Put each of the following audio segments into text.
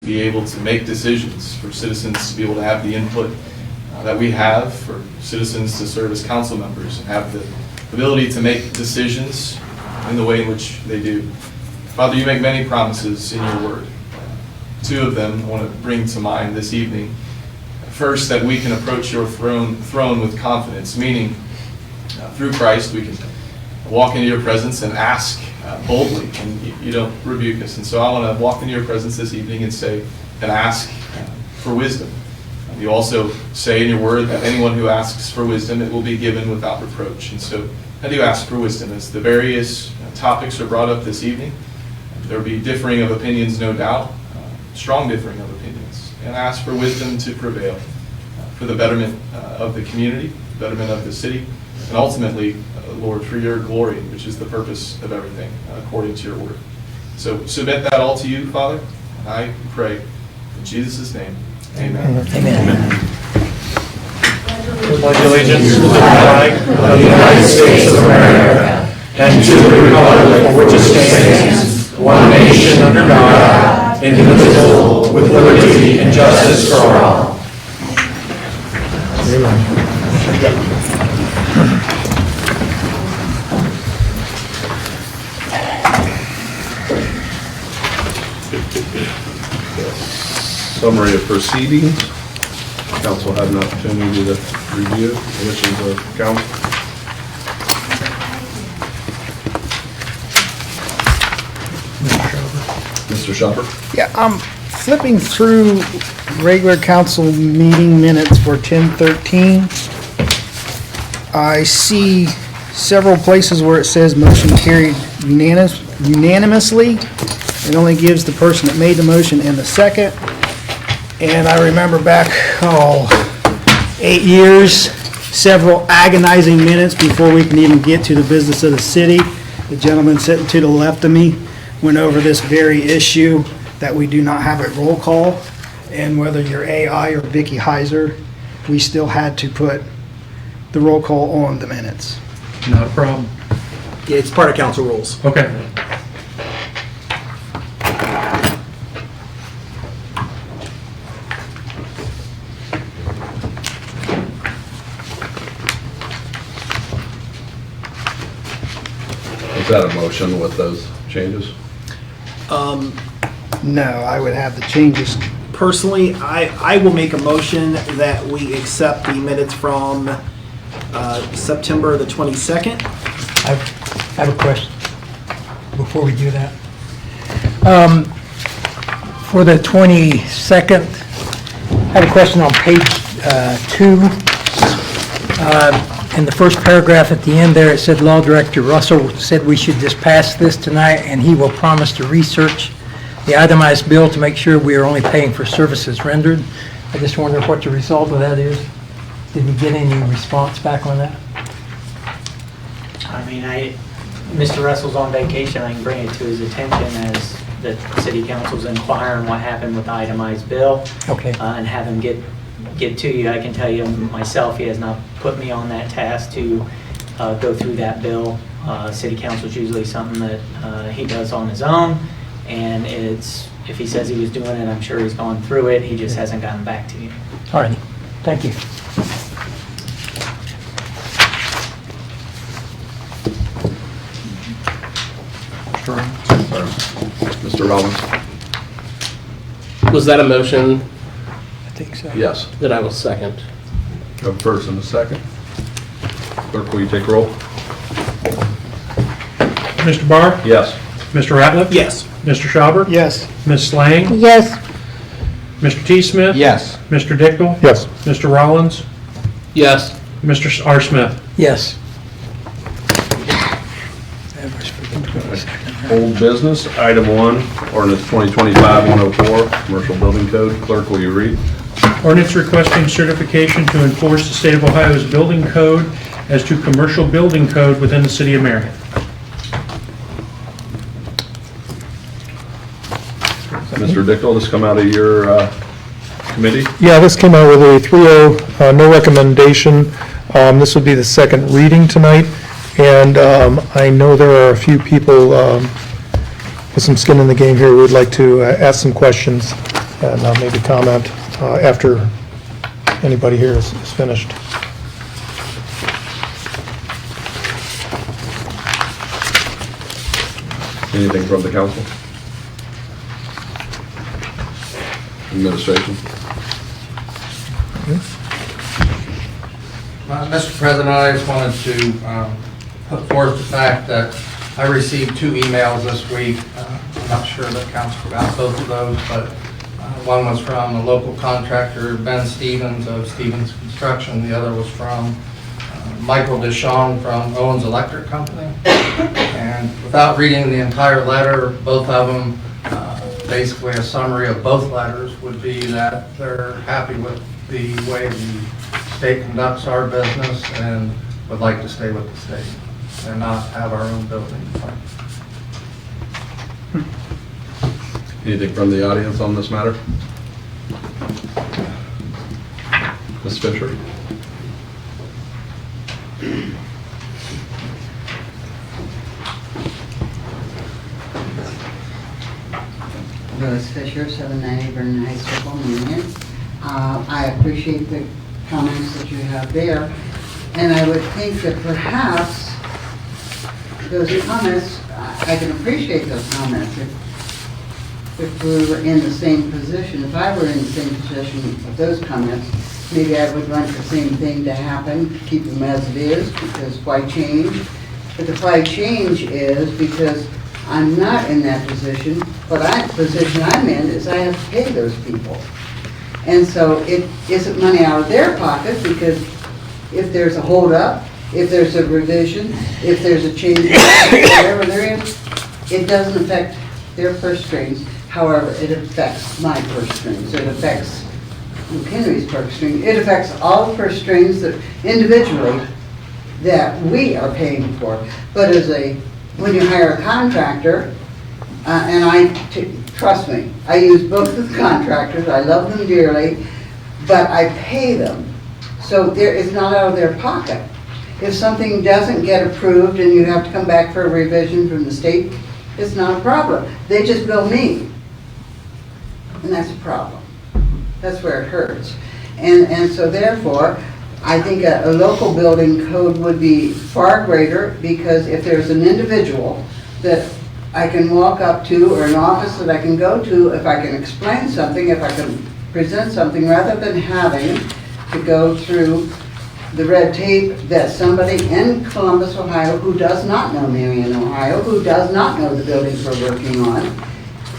be able to make decisions, for citizens to be able to have the input that we have, for citizens to serve as council members and have the ability to make decisions in the way in which they do. Father, you make many promises in your word. Two of them I want to bring to mind this evening. First, that we can approach your throne with confidence, meaning through Christ we can walk into your presence and ask boldly, and you don't rebuke us. And so I want to walk into your presence this evening and say and ask for wisdom. You also say in your word that anyone who asks for wisdom, it will be given without reproach. And so I do ask for wisdom as the various topics are brought up this evening. There will be differing of opinions, no doubt, strong differing of opinions. And I ask for wisdom to prevail for the betterment of the community, betterment of the city, and ultimately, Lord, for your glory, which is the purpose of everything, according to your word. So submit that all to you, Father. And I pray in Jesus' name. Amen. Amen. Pledge allegiance to the flag of the United States of America and to the republic for which it stands, one nation under God, indivisible, with liberty and justice for all. Summary of proceedings. Council had an opportunity to review the wishes of council. Mr. Shopper. Yeah, I'm flipping through regular council meeting minutes for 10/13. I see several places where it says motion carried unanimously. It only gives the person that made the motion and the second. And I remember back, 8 years, several agonizing minutes before we can even get to the business of the city. The gentleman sitting to the left of me went over this very issue, that we do not have a roll call. And whether you're AI or Vicky Heiser, we still had to put the roll call on the minutes. Not a problem. Yeah, it's part of council rules. Okay. Is that a motion with those changes? No, I would have the changes. Personally, I will make a motion that we accept the minutes from September the 22nd. I have a question before we do that. For the 22nd, I have a question on page 2. In the first paragraph at the end there, it said Law Director Russell said we should just pass this tonight, and he will promise to research the itemized bill to make sure we are only paying for services rendered. I just wonder what the result of that is. Did we get any response back on that? I mean, Mr. Russell's on vacation. I can bring it to his attention as the city council's inquiring what happened with the itemized bill. Okay. And have him get to you. I can tell you myself, he has not put me on that task to go through that bill. City council's usually something that he does on his own, and if he says he was doing it, I'm sure he's gone through it. He just hasn't gotten back to you. All righty. Thank you. Mr. Rollins? Was that a motion I think so. Yes. that I will second? A first and a second. Clerk, will you take roll? Mr. Barr? Yes. Mr. Ratliff? Yes. Mr. Schauber? Yes. Ms. Slang? Yes. Mr. T. Smith? Yes. Mr. Dickel? Yes. Mr. Rollins? Yes. Mr. R. Smith? Yes. Old business, item 1, ordinance 2025-104, commercial building code. Clerk, will you read? Ordinance requesting certification to enforce the state of Ohio's building code as to commercial building code within the city of Marion. Mr. Dickel, this come out of your committee? Yeah, this came out with a 3-0, no recommendation. This would be the second reading tonight, and I know there are a few people with some skin in the game here who would like to ask some questions and maybe comment after anybody here is finished. Anything from the council? Administration? Mr. President, I just wanted to put forth the fact that I received 2 emails this week. I'm not sure that council got both of those, but one was from a local contractor, Ben Stevens of Stevens Construction. The other was from Michael Deschamps from Owens Electric Company. And without reading the entire letter, both of them, basically a summary of both letters would be that they're happy with the way the state conducts our business and would like to stay with the state and not have our own building. Anything from the audience on this matter? Ms. Fisher? Rose Fisher, 790 Vernon High School, Marion. I appreciate the comments that you have there, and I would think that perhaps those comments, I can appreciate those comments if we were in the same position. If I were in the same position of those comments, maybe I would want the same thing to happen, keep them as it is, because why change? But the why change is because I'm not in that position. Position I'm in is I have to pay those people. And so it isn't money out of their pocket, because if there's a holdup, if there's a revision, if there's a change, whatever they're in, it doesn't affect their purse strings. However, it affects my purse strings. It affects Luke Henry's purse strings. It affects all the purse strings that individually that we are paying for. But when you hire a contractor, trust me, I use both of the contractors, I love them dearly, but I pay them. So it's not out of their pocket. If something doesn't get approved and you have to come back for a revision from the state, it's not a problem. They just bill me. And that's a problem. That's where it hurts. And so therefore, I think a local building code would be far greater, because if there's an individual that I can walk up to, or an office that I can go to, if I can explain something, if I can present something, rather than having to go through the red tape that somebody in Columbus, Ohio, who does not know Marion, Ohio, who does not know the buildings we're working on,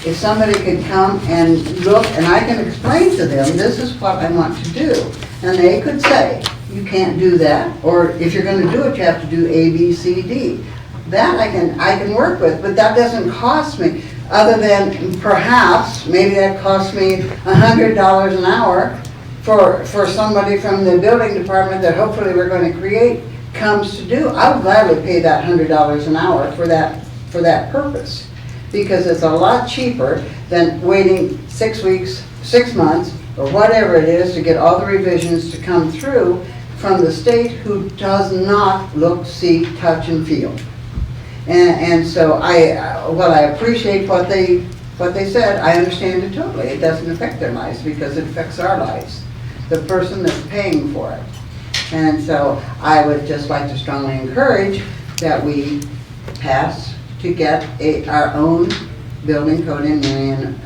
if somebody could come and look, and I can explain to them, this is what I want to do, and they could say, you can't do that, or if you're going to do it, you have to do A, B, C, D. That I can work with, but that doesn't cost me, other than perhaps, maybe that costs me $100 an hour for somebody from the building department that hopefully we're going to create comes to do. I would gladly pay that $100 an hour for that purpose, because it's a lot cheaper than waiting 6 weeks, 6 months, or whatever it is to get all the revisions to come through from the state, who does not look, see, touch, and feel. And so while I appreciate what they said, I understand it totally. It doesn't affect their lives, because it affects our lives, the person that's paying for it. And so I would just like to strongly encourage that we pass to get our own building code in Marion,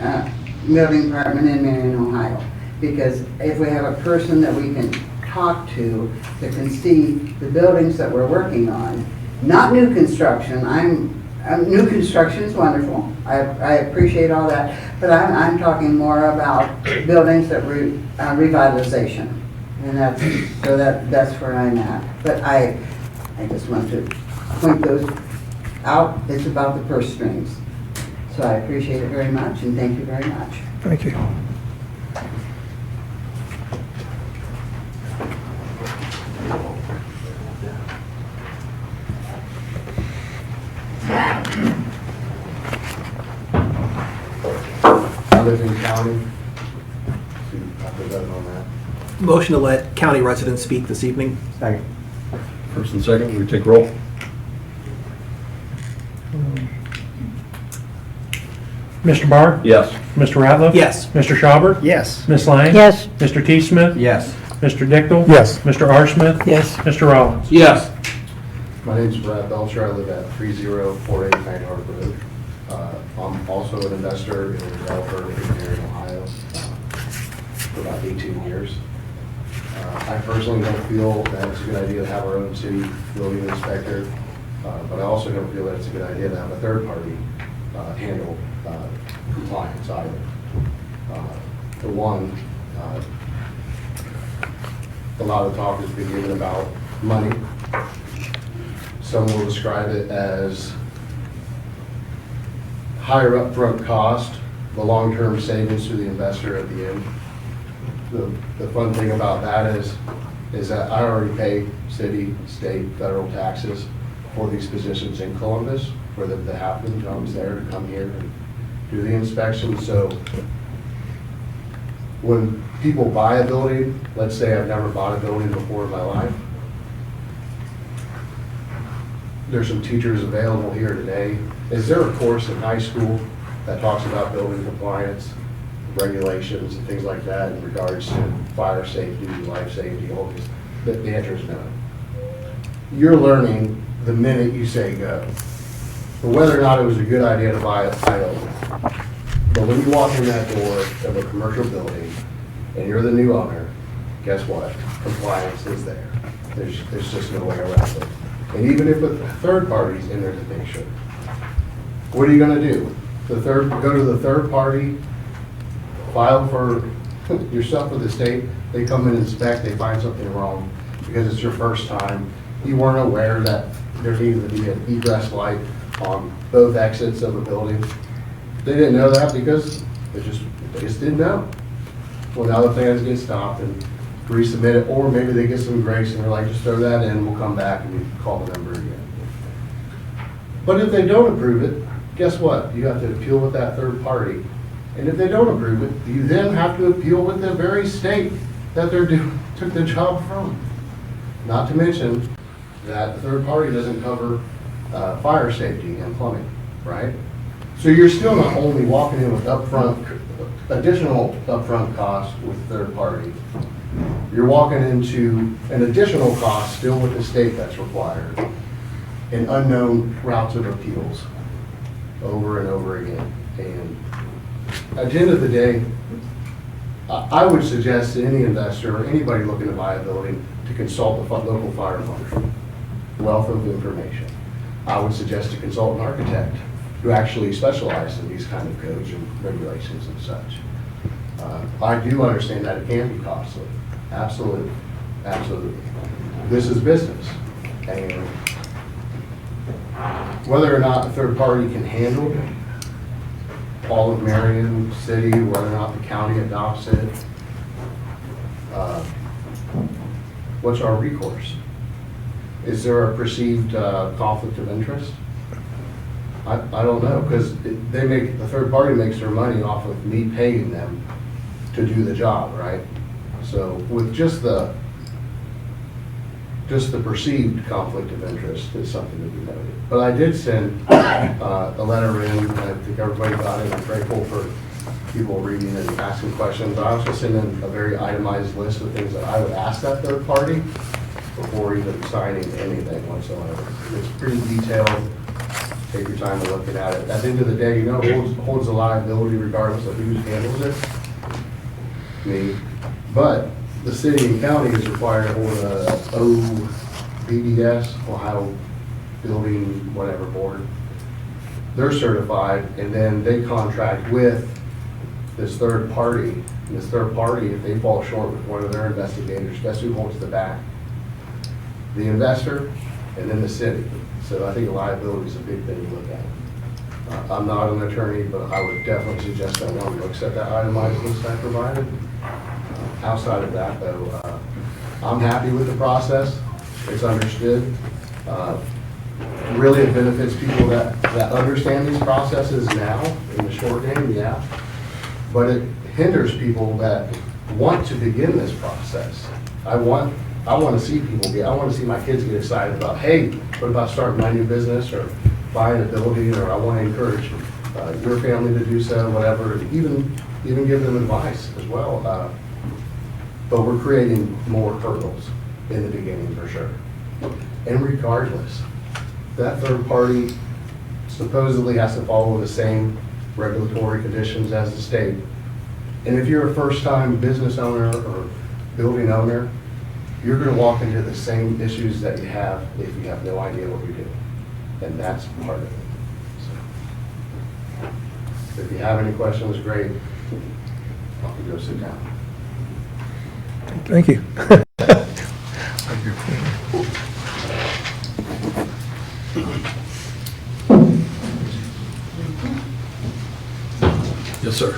building department in Marion, Ohio. Because if we have a person that we can talk to that can see the buildings that we're working on, not new construction. New construction is wonderful. I appreciate all that, but I'm talking more about buildings that revitalization, and that's where I'm at. But I just want to point those out. It's about the purse strings. So I appreciate it very much, and thank you very much. Thank you. Others in county? Motion to let county residents speak this evening. Second. First and second, we take roll. Mr. Barr? Yes. Mr. Ratliff? Yes. Mr. Schauber? Yes. Ms. Lang? Yes. Mr. T. Smith? Yes. Mr. Dichtel? Yes. Mr. R. Smith? Yes. Mr. Rollins? Yes. My name's Brad Belcher. I live at 3048 Nighthawk Road. I'm also an investor and a developer here in Ohio for about 18 years. I personally don't feel that it's a good idea to have our own city building inspector, but I also don't feel that it's a good idea to have a third party handle compliance either. For one, a lot of talk has been given about money. Some will describe it as higher upfront cost, the long-term savings to the investor at the end. The fun thing about that is that I already pay city, state, federal taxes for these positions in Columbus, for them to have them. John's there to come here and do the inspection. So when people buy a building, let's say I've never bought a building before in my life, there's some teachers available here today. Is there a course in high school that talks about building compliance, regulations, and things like that in regards to fire safety, life safety, all these? The answer is no. You're learning the minute you say go. But whether or not it was a good idea to buy it, I don't know. But when you walk in that door of a commercial building and you're the new owner, guess what? Compliance is there. There's just no way around it. And even if a third party's in there to make sure, what are you gonna do? Go to the third party, file for yourself with the state, they come in and inspect, they find something wrong because it's your first time. You weren't aware that there needed to be an egress light on both exits of a building. They didn't know that because they just didn't know. Well, now the plans get stopped and resubmit it, or maybe they get some grace and they're like, just throw that in, we'll come back and we call the number again. But if they don't approve it, guess what? You have to appeal with that third party. And if they don't approve it, you then have to appeal with the very state that took the job from. Not to mention that the third party doesn't cover fire safety and plumbing, right? So you're still not only walking in with additional upfront costs with third party, you're walking into an additional cost still with the state that's required and unknown routes of appeals over and over again. And at the end of the day, I would suggest to any investor or anybody looking to buy a building to consult the local fire marshal. Wealth of information. I would suggest to consult an architect who actually specializes in these kind of codes and regulations and such. I do understand that it can be costly. Absolutely. Absolutely. This is business. And whether or not a third party can handle all of Marion City, whether or not the county adopts it, what's our recourse? Is there a perceived conflict of interest? I don't know, because the third party makes their money off of me paying them to do the job, right? So with just the perceived conflict of interest is something to be noted. But I did send a letter in, and I think everybody got it. I'm grateful for people reading and asking questions. I also sent in a very itemized list of things that I would ask that third party before even signing anything whatsoever. It's pretty detailed. Take your time to look at it. At the end of the day, who holds the liability regardless of who handles it? Me. But the city and county is required to hold a OBBS, Ohio Building Whatever Board. They're certified, and then they contract with this third party. And this third party, if they fall short with one of their investigators, guess who holds the bag? The investor and then the city. So I think liability is a big thing to look at. I'm not an attorney, but I would definitely suggest that one looks at that itemized list I provided. Outside of that, though, I'm happy with the process. It's understood. Really, it benefits people that understand these processes now in the short game, yeah. But it hinders people that want to begin this process. I want to see people I want to see my kids get excited about, hey, what about starting my new business or buying a building, or I want to encourage your family to do so, whatever, even give them advice as well. But we're creating more hurdles in the beginning for sure. And regardless, that third party supposedly has to follow the same regulatory conditions as the state. And if you're a first-time business owner or building owner, you're going to walk into the same issues that you have if you have no idea what you're doing. And that's part of it. So, if you have any questions, great. I'll go sit down. Thank you. Yes, sir.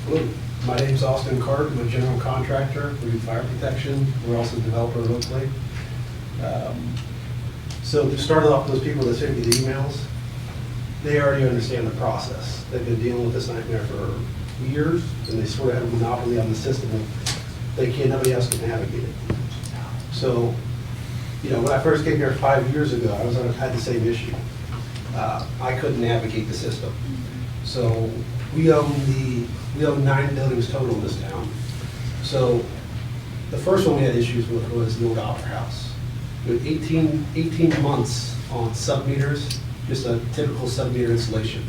Hello, my name's Austin Cart. I'm a general contractor. We do fire protection. We're also a developer locally. So to start off, those people that send me the emails, they already understand the process. They've been dealing with this nightmare for years, and they sort of have a monopoly on the system. Nobody else can navigate it. So, when I first came here 5 years ago, had the same issue. I couldn't navigate the system. So we own 9 buildings total in this town. So the first one we had issues with was the old Opera House. With 18 months on sub-meters, just a typical sub-meter installation.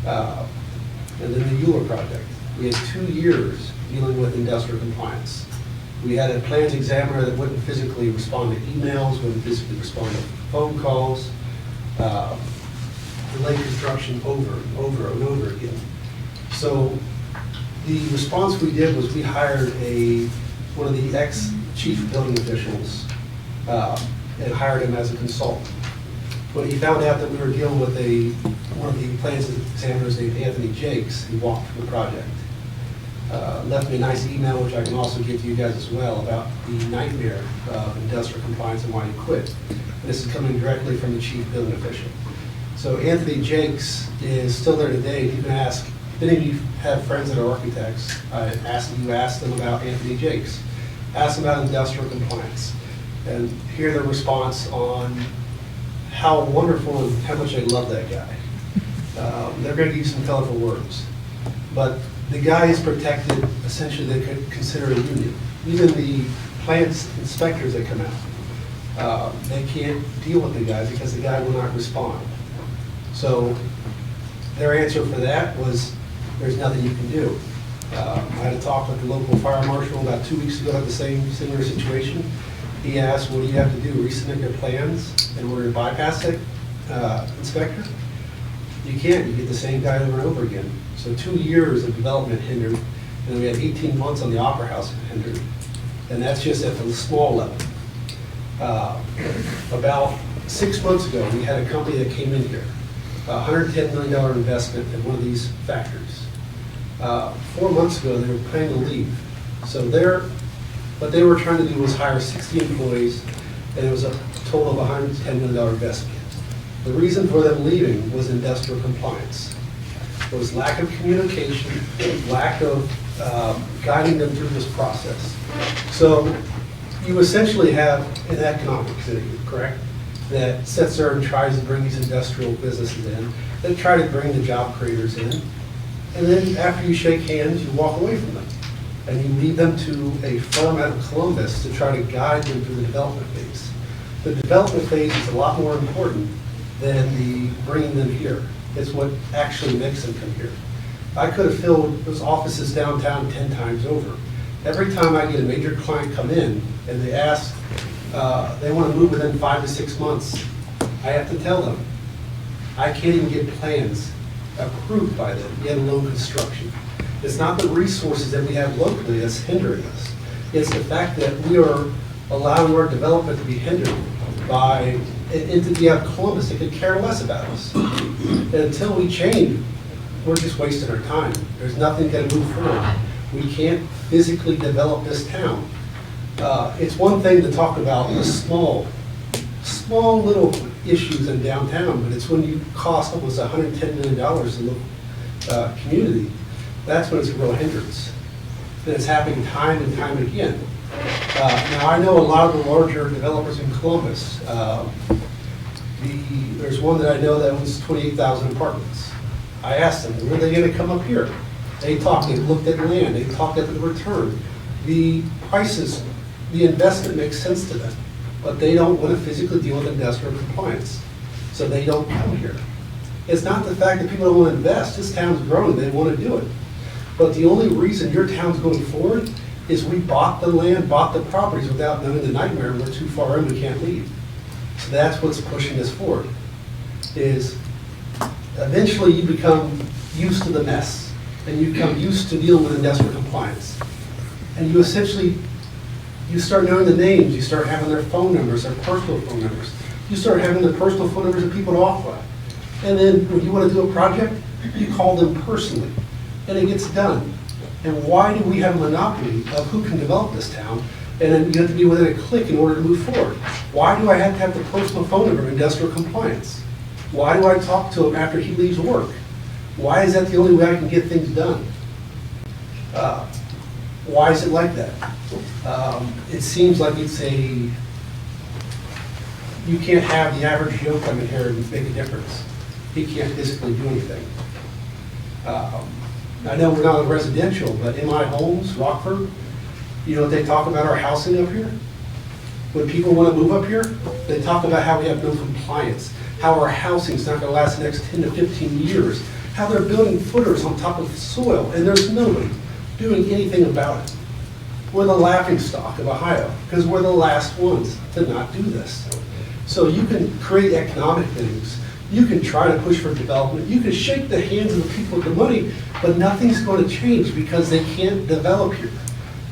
And then the Euler project. We had 2 years dealing with industrial compliance. We had a plans examiner that wouldn't physically respond to emails, wouldn't physically respond to phone calls. Delayed construction over and over and over again. So the response we did was we hired one of the ex-chief building officials and hired him as a consultant. When he found out that we were dealing with one of the plans examiners named Anthony Jakes, he walked through the project. Left me a nice email, which I can also give to you guys as well, about the nightmare of industrial compliance and why he quit. This is coming directly from the chief building official. So Anthony Jakes is still there today. You can ask, if any of you have friends that are architects, I ask you ask them about Anthony Jakes. Ask them about industrial compliance and hear their response on how wonderful and how much they love that guy. They're going to use some colorful words. But the guy is protected, essentially they could consider a union. Even the plants inspectors that come out, they can't deal with the guy because the guy will not respond. So their answer for that was, there's nothing you can do. I had a talk with the local fire marshal about 2 weeks ago at the similar situation. He asked, what do you have to do, resubmit your plans in order to bypass that inspector? You can't, you get the same guy over and over again. So 2 years of development hindered, and we had 18 months on the Opera House hindered. And that's just at the small level. About 6 months ago, we had a company that came in here, $110 million investment in one of these factories. 4 months ago, they were planning to leave. So what they were trying to do was hire 60 employees, and it was a total of $110 million investment. The reason for them leaving was industrial compliance. There was lack of communication, lack of guiding them through this process. So you essentially have an economic city, correct? That sits there and tries to bring these industrial businesses in. They try to bring the job creators in. And then after you shake hands, you walk away from them. And you leave them to a firm out of Columbus to try to guide them through the development phase. The development phase is a lot more important than the bringing them here. It's what actually makes them come here. I could have filled those offices downtown 10 times over. Every time I get a major client come in and they ask, they want to move within 5 to 6 months, I have to tell them, I can't even get plans approved by them, yet alone construction. It's not the resources that we have locally that's hindering us. It's the fact that we are allowing our development to be hindered by an entity out of Columbus that could care less about us. And until we change, we're just wasting our time. There's nothing going to move forward. We can't physically develop this town. It's one thing to talk about the small little issues in downtown, but it's when you cost almost $110 million in the community, that's when it's a real hindrance. And it's happening time and time again. Now, I know a lot of the larger developers in Columbus. There's one that I know that owns 28,000 apartments. I asked them, when are they gonna come up here? They talked, they looked at land, they talked at the return. The prices, the investment makes sense to them, but they don't want to physically deal with industrial compliance, so they don't come here. It's not the fact that people don't want to invest, this town's growing, they want to do it. But the only reason your town's going forward is we bought the land, bought the properties without knowing the nightmare, we're too far in, we can't leave. So that's what's pushing us forward, is eventually you become used to the mess, and you become used to dealing with industrial compliance. And you essentially, you start knowing the names, you start having their phone numbers, their personal phone numbers. You start having the personal phone numbers of people to offer. And then when you want to do a project, you call them personally, and it gets done. And why do we have a monopoly of who can develop this town? And then you have to be within a click in order to move forward. Why do I have to have the personal phone number of industrial compliance? Why do I talk to him after he leaves work? Why is that the only way I can get things done? Why is it like that? It seems like it's you can't have the average Joe come in here and make a difference. He can't physically do anything. I know we're not a residential, but in my homes, Rockford, you know what they talk about our housing up here? When people want to move up here, they talk about how we have no compliance, how our housing's not going to last the next 10 to 15 years, how they're building footers on top of the soil, and there's nobody doing anything about it. We're the laughingstock of Ohio, because we're the last ones to not do this. So you can create economic things, you can try to push for development, you can shake the hands of the people with the money, but nothing's going to change because they can't develop here.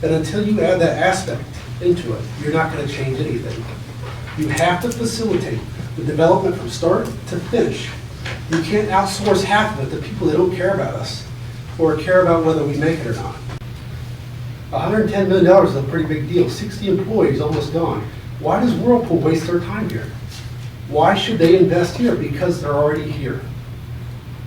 And until you add that aspect into it, you're not going to change anything. You have to facilitate the development from start to finish. You can't outsource half of it to people that don't care about us or care about whether we make it or not. $110 million is a pretty big deal. 60 employees almost gone. Why does Whirlpool waste their time here? Why should they invest here? Because they're already here.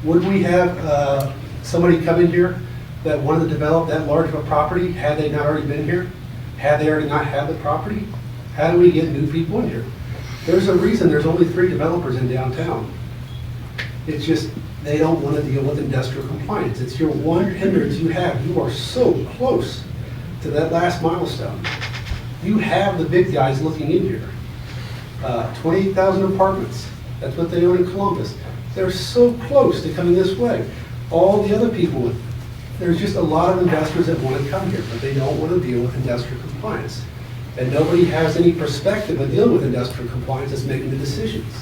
Would we have somebody come in here that wanted to develop that large of a property had they not already been here? Had they already not had the property? How do we get new people in here? There's a reason there's only 3 developers in downtown. It's just they don't want to deal with industrial compliance. It's your one hindrance you have. You are so close to that last milestone. You have the big guys looking in here. 28,000 apartments. That's what they own in Columbus. They're so close to coming this way. All the other people, there's just a lot of investors that want to come here, but they don't want to deal with industrial compliance. And nobody has any perspective of dealing with industrial compliance that's making the decisions.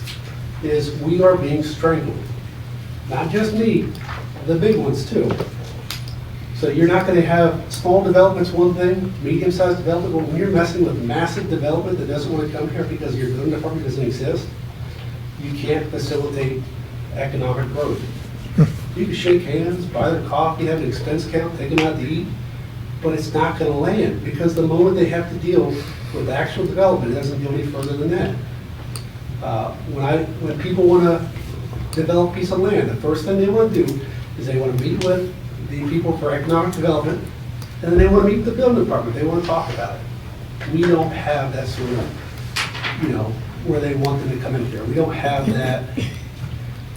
Is we are being strangled. Not just me, the big ones too. So you're not going to have small developments, one thing, medium-sized development. Well, when you're messing with massive development that doesn't want to come here because your building department doesn't exist, you can't facilitate economic growth. You can shake hands, buy their coffee, have an expense account, take them out to eat, but it's not going to land because the moment they have to deal with actual development, it doesn't go any further than that. When people want to develop a piece of land, the first thing they want to do is they want to meet with the people for economic development, and then they want to meet with the building department. They want to talk about it. We don't have that sort of, where they want them to come in here. We don't have that,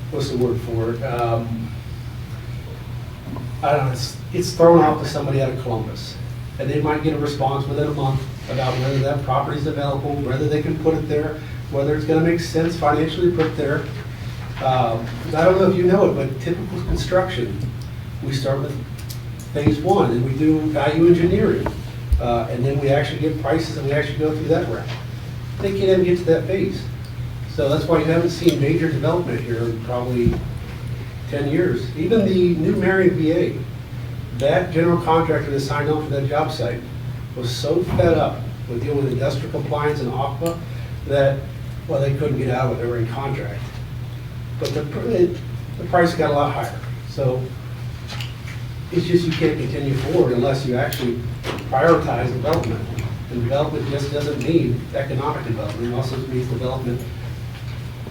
what's the word for it? I don't know, it's thrown off to somebody out of Columbus. And they might get a response within a month about whether that property is available, whether they can put it there, whether it's going to make sense financially to put it there. I don't know if you know it, but typical construction, we start with phase 1 and we do value engineering. And then we actually get prices and we actually go through that route. They can't even get to that phase. So that's why you haven't seen major development here in probably 10 years. Even the new Marion VA, that general contractor that signed on for that job site was so fed up with dealing with industrial compliance and AQUA that, well, they couldn't get out of it, they were in contract. But the price got a lot higher. So it's just you can't continue forward unless you actually prioritize development. And development just doesn't mean economic development, it also means development.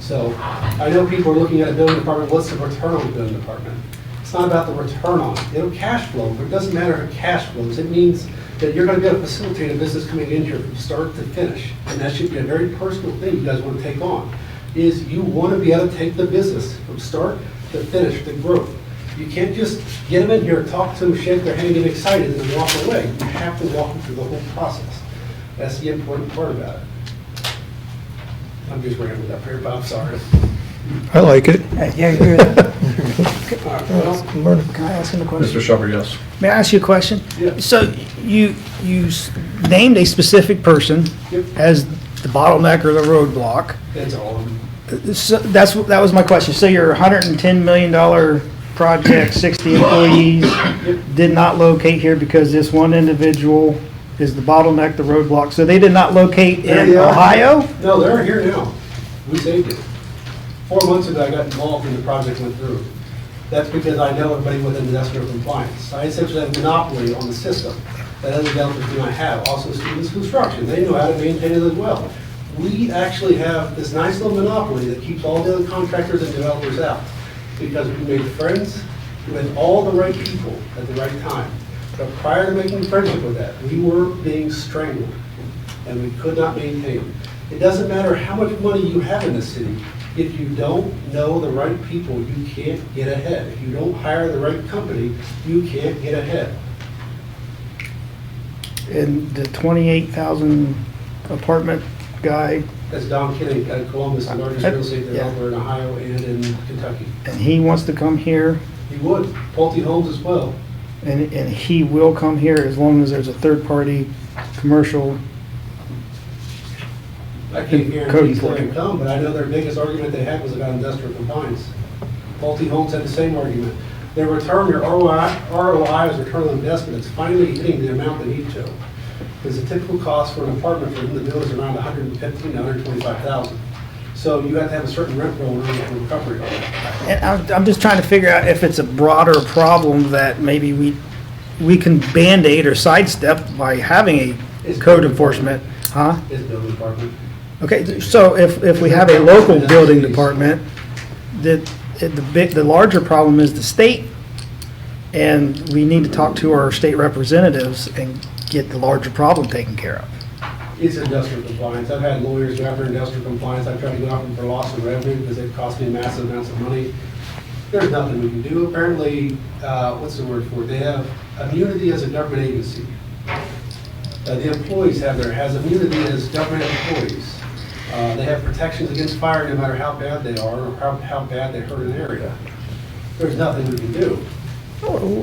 So I know people are looking at a building department, what's the return on the building department? It's It's not about the return on it. It'll cash flow, but it doesn't matter if it cash flows. It means that you're going to be able to facilitate a business coming in here from start to finish. And that should be a very personal thing you guys want to take on, is you want to be able to take the business from start to finish, to growth. You can't just get them in here, talk to them, shake their hand, get excited, and then walk away. You have to walk them through the whole process. That's the important part about it. I'm just rambling up here, but I'm sorry. I like it. Yeah, you're All right, well, Can I ask him a question? Mr. Shepherd, yes. May I ask you a question? Yeah. So you named a specific person Yep. as the bottleneck or the roadblock. that's all of them. So that was my question. So your $110 million project, 60 employees, did not locate here because this one individual is the bottleneck, the roadblock. So they did not locate There in they are. Ohio? No, they're here now. We saved it. 4 months ago, I got involved and the project went through. That's because I know everybody within industrial compliance. I essentially have a monopoly on the system. That other developers do not have. Also, Stevens Construction, they know how to maintain it as well. We actually have this nice little monopoly that keeps all the other contractors and developers out, because we made friends with all the right people at the right time. But prior to making friendship with that, we were being strangled, and we could not maintain. It doesn't matter how much money you have in the city, if you don't know the right people, you can't get ahead. If you don't hire the right company, you can't get ahead. And the 28,000 apartment guy, That's Don Kinney out of Columbus, the largest real estate developer in Ohio and in Kentucky. and he wants to come here, He would, Pulte Homes as well. and he will come here as long as there's a third-party commercial. I can't guarantee he's going to come, but I know their biggest argument they had was about industrial compliance. Pulte Homes had the same argument. Their return, their ROI is return on investment, it's finally hitting the amount they need to. Because the typical cost for an apartment for in the mill is around $115,000 to $125,000. So you have to have a certain rent roll in order to recovery on that. And I'm just trying to figure out if it's a broader problem that maybe we can Band-Aid or sidestep by having a code enforcement, huh? Is building department. Okay, so if we have a local building department, the larger problem is the state, and we need to talk to our state representatives and get the larger problem taken care of. It's industrial compliance. I've had lawyers go after industrial compliance. I've tried to go after them for loss of revenue because they've cost me massive amounts of money. There's nothing we can do. Apparently, what's the word for it? They have immunity as a government agency. The employees has immunity as government employees. They have protections against fire no matter how bad they are or how bad they hurt an area. There's nothing we can do.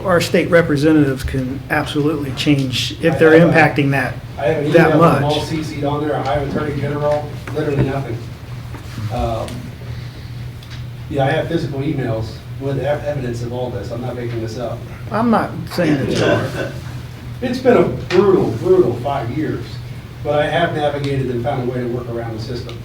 Our state representatives can absolutely change if they're impacting that I have an that email from all much. CC'd on there, Ohio Attorney General, literally nothing. Yeah, I have physical emails with evidence of all this. I'm not making this up. I'm not saying that you are. It's been a brutal, brutal 5 years, but I have navigated and found a way to work around the system.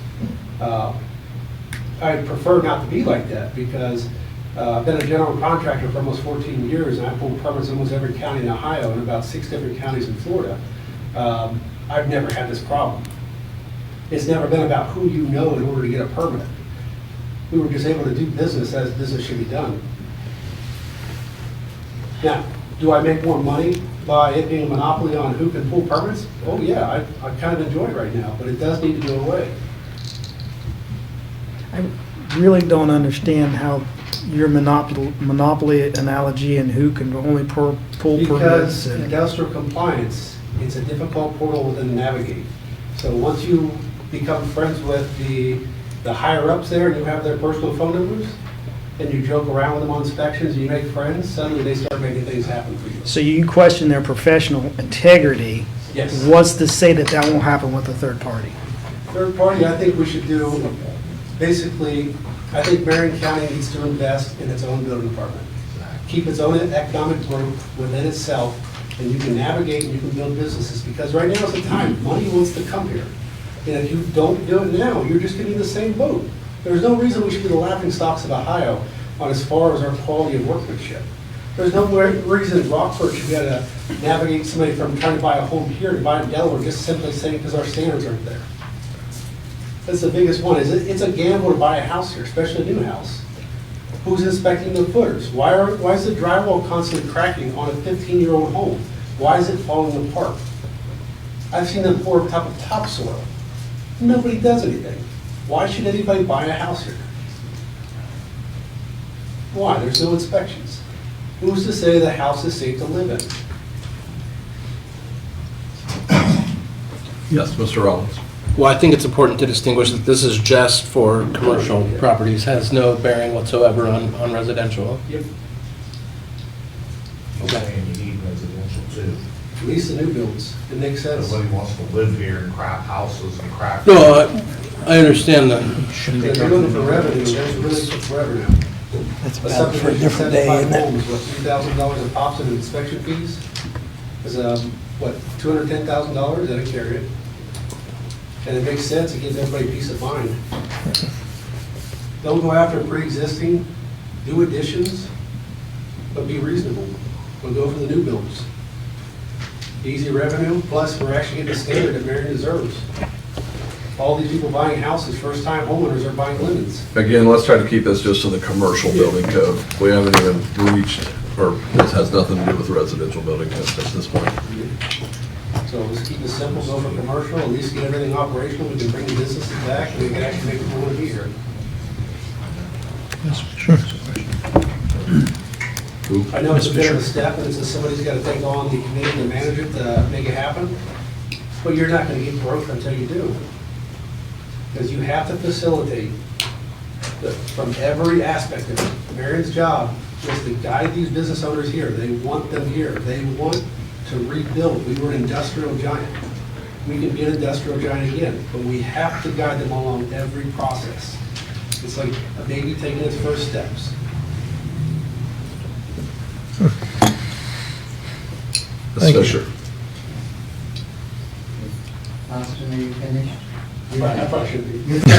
I prefer not to be like that because I've been a general contractor for almost 14 years, and I pulled permits in almost every county in Ohio and about 6 different counties in Florida. I've never had this problem. It's never been about who you know in order to get a permit. We were just able to do business as business should be done. Now, do I make more money by it being a monopoly on who can pull permits? Oh yeah, I kind of enjoy it right now, but it does need to go away. I really don't understand how your monopoly analogy and who can only pull permits. Because and- industrial compliance, it's a difficult portal within to navigate. So once you become friends with the higher ups there and you have their personal phone numbers, and you joke around with them on inspections, and you make friends, suddenly they start making things happen for you. So you question their professional integrity. Yes. What's to say that that won't happen with a third party? Third party, I think we should do, basically, I think Marion County needs to invest in its own building department. Keep its own economic growth within itself, and you can navigate and you can build businesses, because right now is the time, money wants to come here. And if you don't do it now, you're just getting in the same boat. There's no reason we should be the laughing stocks of Ohio on as far as our quality of workmanship. There's no reason Rockford should be able to navigate somebody from trying to buy a home here to buy in Delaware, just simply saying because our standards aren't there. That's the biggest one, is it's a gamble to buy a house here, especially a new house. Who's inspecting the footers? Why is the drywall constantly cracking on a 15-year-old home? Why is it falling apart? I've seen them pour top of topsoil. Nobody does anything. Why should anybody buy a house here? Why? There's no inspections. Who's to say the house is safe to live in? Yes, Mr. Rollins. Well, I think it's important to distinguish that this is just for commercial properties, has no bearing whatsoever on residential. Yep. Okay. And you need residential too. At least the new builds. It makes sense. Nobody wants to live here in crap houses and crap. No, I understand that. If you're looking for revenue, there's really for revenue. That's about for a different day, isn't it? Homes, what, $3,000 a pops in inspection fees? Is, what, $210,000? That'll carry it. And it makes sense, it gives everybody peace of mind. Don't go after pre-existing, do additions, but be reasonable. We'll go for the new builds. Easy revenue, plus we're actually getting the standard that Marion deserves. All these people buying houses, first-time homeowners are buying lemons. Again, let's try to keep this just to the commercial building code. We haven't even reached, or this has nothing to do with residential building code at this point. So let's keep it simple, go for commercial, at least get everything operational, we can bring the businesses back, and we can actually make people want to be here. I know it's a bit of a step, and it's just somebody's got to take on the committee to manage it, to make it happen, but you're not going to get growth until you do. Because you have to facilitate from every aspect of it. Marion's job is to guide these business owners here. They want them here. They want to rebuild. We were an industrial giant. We can be an industrial giant again, but we have to guide them along every process. It's like a baby taking its first steps. Ms. Fisher. Austin, are you finished? I probably should be. You're finished.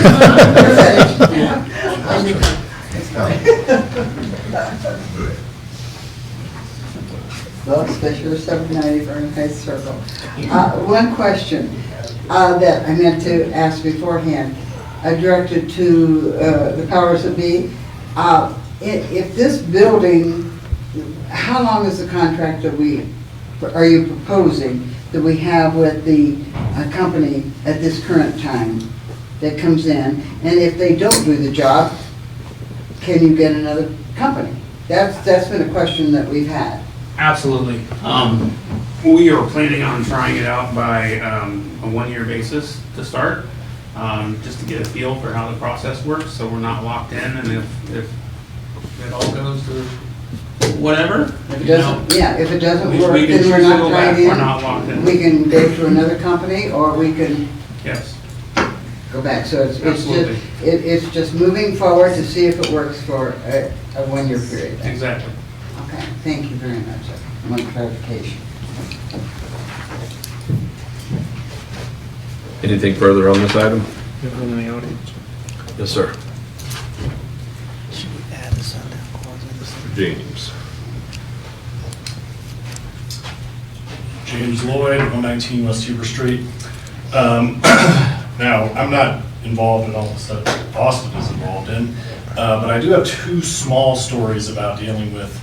Lois Fisher, 790 Vernon Heights Circle. One question that I meant to ask beforehand, directed to the powers that be. If this building, how long is the contract that are you proposing that we have with the company at this current time that comes in? And if they don't do the job, can you get another company? That's been a question that we've had. Absolutely. We are planning on trying it out by a one-year basis to start, just to get a feel for how the process works, so we're not locked in, and if it all goes to whatever. If it doesn't, yeah, if it doesn't work, we can then we're choose to not go back. tied in. We're not locked in. We can go to another company, or we can Yes. go back. So Absolutely. it's just moving forward to see if it works for a one-year period. Exactly. Okay, thank you very much. One clarification. Anything further on this item? Anyone in the audience? Yes, sir. Should we add a sundown clause in this? James. James Lloyd, 119 West Huber Street. Now, I'm not involved in all the stuff that Austin is involved in, but I do have two small stories about dealing with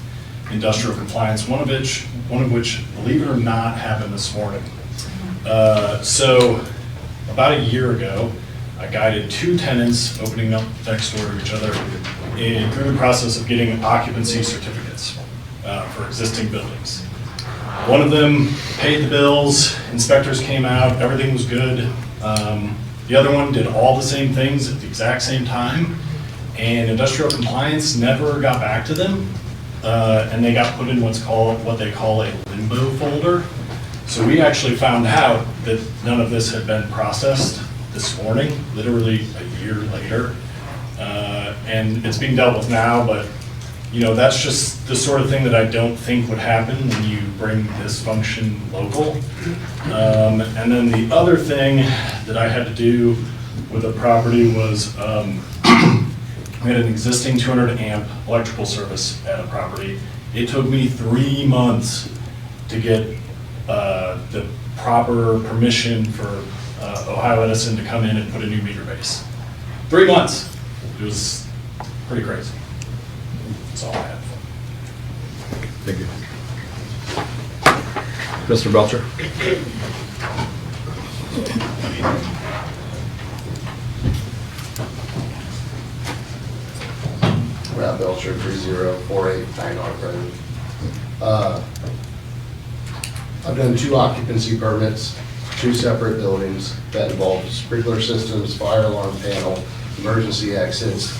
industrial compliance, one of which, believe it or not, happened this morning. So, about a year ago, I guided two tenants opening up next door to each other through the process of getting occupancy certificates for existing buildings. One of them paid the bills, inspectors came out, everything was good. The other one did all the same things at the exact same time, and industrial compliance never got back to them, and they got put in what they call a limbo folder. So we actually found out that none of this had been processed this morning, literally a year later, and it's being dealt with now, but that's just the sort of thing that I don't think would happen when you bring this function local. And then the other thing that I had to do with a property was we had an existing 200 amp electrical service at a property. It took me 3 months to get the proper permission for Ohio Edison to come in and put a new meter base. 3 months. It was pretty crazy. That's all I have. Thank you. Mr. Belcher? Rob Belcher, 3048 North Road. I've done 2 occupancy permits, 2 separate buildings that involve sprinkler systems, fire alarm panel, emergency exits,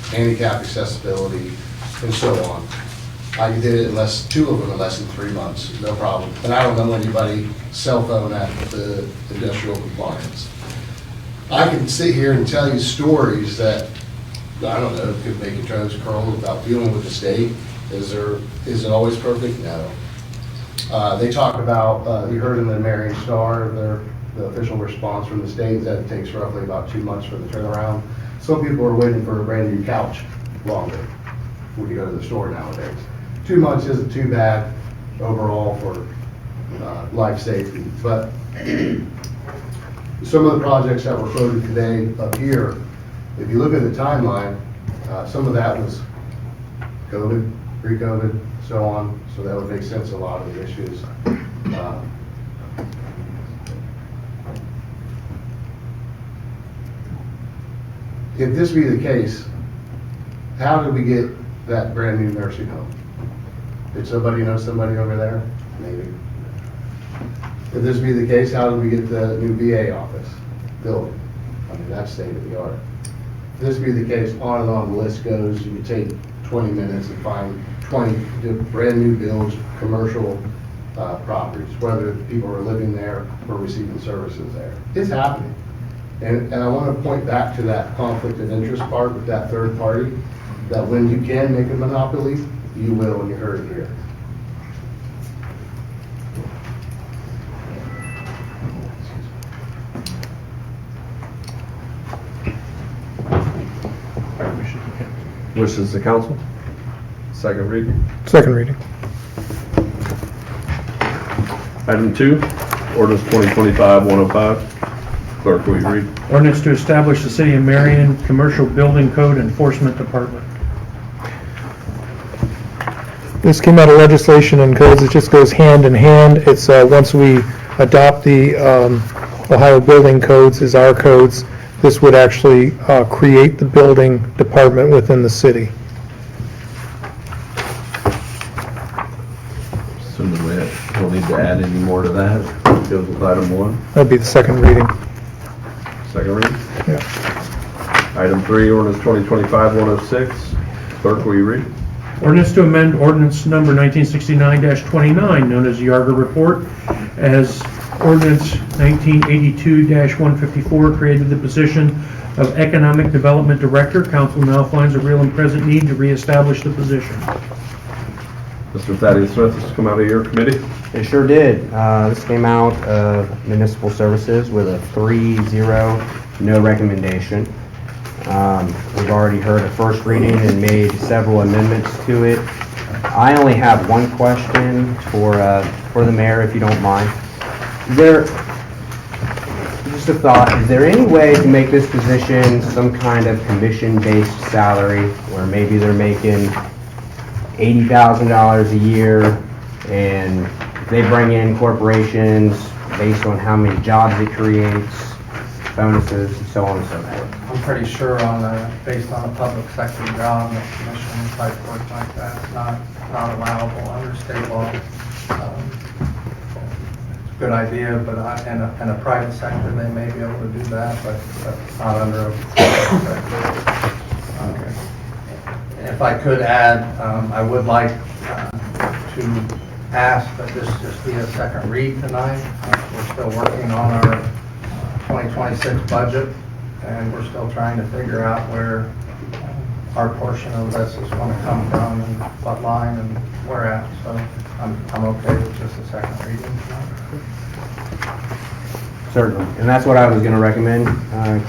handicap accessibility, and so on. I did it in 2 of them in less than 3 months, no problem. And I don't know anybody's cell phone at the industrial compliance. I can sit here and tell you stories that, I don't know, could make your toes curl about dealing with the state. Is it always perfect? No. They talk about, you heard in the Marion Star, the official response from the state is that it takes roughly about 2 months for the turnaround. Some people are waiting for a brand new couch longer when you go to the store nowadays. 2 months isn't too bad overall for life safety, but some of the projects that were quoted today up here, if you look at the timeline, some of that was COVID, pre-COVID, so on, so that would make sense, a lot of the issues. If this be the case, how did we get that brand new nursing home? Did somebody know somebody over there? Maybe. If this be the case, how did we get the new VA office building? I mean, that's state of the art. If this be the case, on and on the list goes. You could take 20 minutes and find 20 brand new builds, commercial properties, whether people are living there or receiving services there. It's happening. And I want to point back to that conflict of interest part with that third party, that when you can make a monopoly, you will, and you heard it here. Wishes the council? Second reading. Second reading. Item 2, ordinance 2025-105. Clerk, will you read? Ordinance to establish the City of Marion Commercial Building Code Enforcement Department. This came out of legislation and codes. It just goes hand in hand. It's once we adopt the Ohio building codes as our codes, this would actually create the building department within the city. Assuming we don't need to add any more to that. Goes with item 1. That'd be the second reading. Second reading. Yeah. Item 3, ordinance 2025-106. Clerk, will you read? Ordinance to amend ordinance number 1969-29, known as the Yarger Report, as ordinance 1982-154 created the position of Economic Development Director. Council now finds a real and present need to reestablish the position. Mr. Thaddeus Smith, this has come out of your committee? It sure did. This came out of Municipal Services with a 3-0 no recommendation. We've already heard a first reading and made several amendments to it. I only have one question for the mayor, if you don't mind. Just a thought, is there any way to make this position some kind of commission-based salary where maybe they're making $80,000 a year and they bring in corporations based on how many jobs it creates, bonuses, and so on and so forth? I'm pretty sure based on a public sector job, that commission type work like that is not allowable under state law. It's a good idea, but in a private sector, they may be able to do that, but not under a public sector. If I could add, I would like to ask that this just be a second read tonight. We're still working on our 2026 budget, and we're still trying to figure out where our portion of this is going to come from and what line and where at. So I'm okay with just a second reading tonight. Certainly, and that's what I was going to recommend,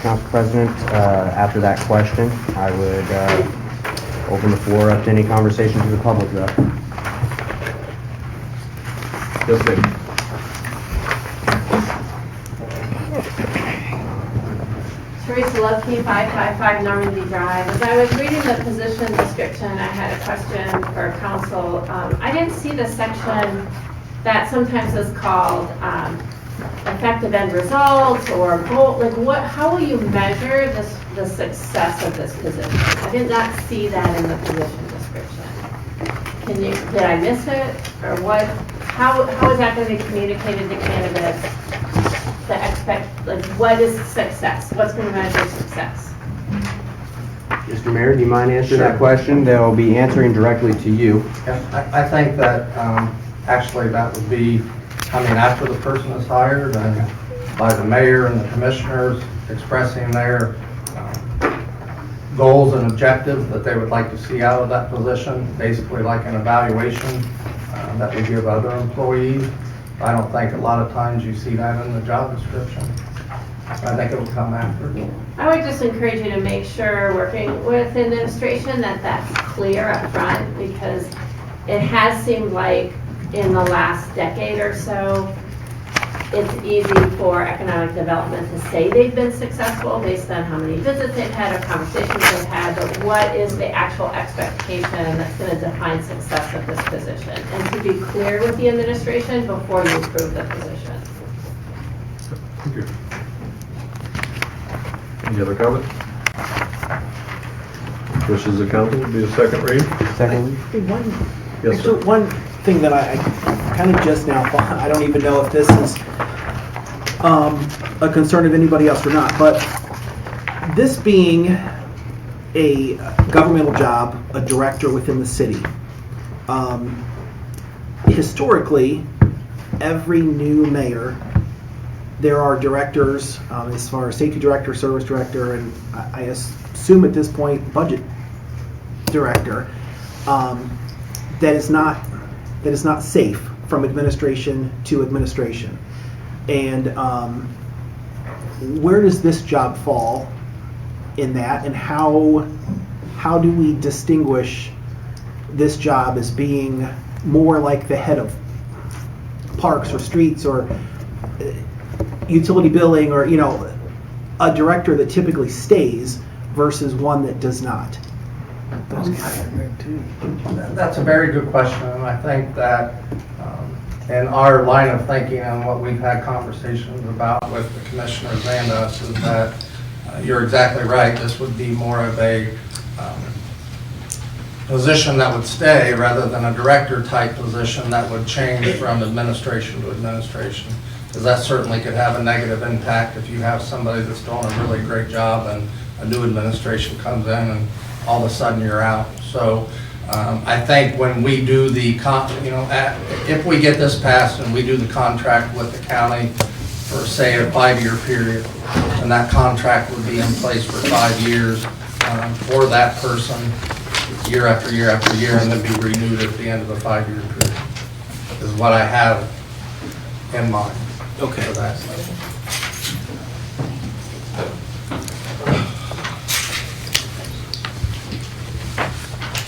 Council President. After that question, I would open the floor up to any conversations with the public, though. Yes, ma'am. Teresa Lubke, 555 Normandy Drive. As I was reading the position description, I had a question for council. I didn't see the section that sometimes is called effective end results or goal. Like what? How will you measure the success of this position? I did not see that in the position description. Did I miss it or what? How is that going to be communicated to candidates? What is success? What's going to measure success? Mr. Mayor, do you mind answering that question? They'll be answering directly to you. Yeah, I think that actually that would be, after the person is hired and by the mayor and the commissioners expressing their goals and objectives that they would like to see out of that position, basically like an evaluation that we give other employees. I don't think a lot of times you see that in the job description. I think it'll come after. I would just encourage you to make sure, working with administration, that that's clear up front, because it has seemed like in the last decade or so, it's easy for economic development to say they've been successful based on how many visits they've had or conversations they've had, but what is the actual expectation that's going to define success of this position? And to be clear with the administration before you approve the position. Thank you. Any other comment? Wishes of council would be a second read? Second read? Yes, sir. One thing that I kind of just now thought, I don't even know if this is a concern of anybody else or not, but this being a governmental job, a director within the city, historically, every new mayor, there are directors, as far as safety director, service director, and I assume at this point, budget director, that is not safe from administration to administration. And where does this job fall in that, and how do we distinguish this job as being more like the head of parks or streets or utility billing, or a director that typically stays versus one that does not? That's a very good question, and I think that in our line of thinking and what we've had conversations about with the commissioners and us is that you're exactly right. This would be more of a position that would stay rather than a director type position that would change from administration to administration, because that certainly could have a negative impact if you have somebody that's doing a really great job and a new administration comes in and all of a sudden you're out. So I think when we do the, if we get this passed and we do the contract with the county for, say, a 5-year period, and that contract would be in place for 5 years for that person, year after year after year, and then be renewed at the end of the 5-year period, is what I have in mind. Okay. For that.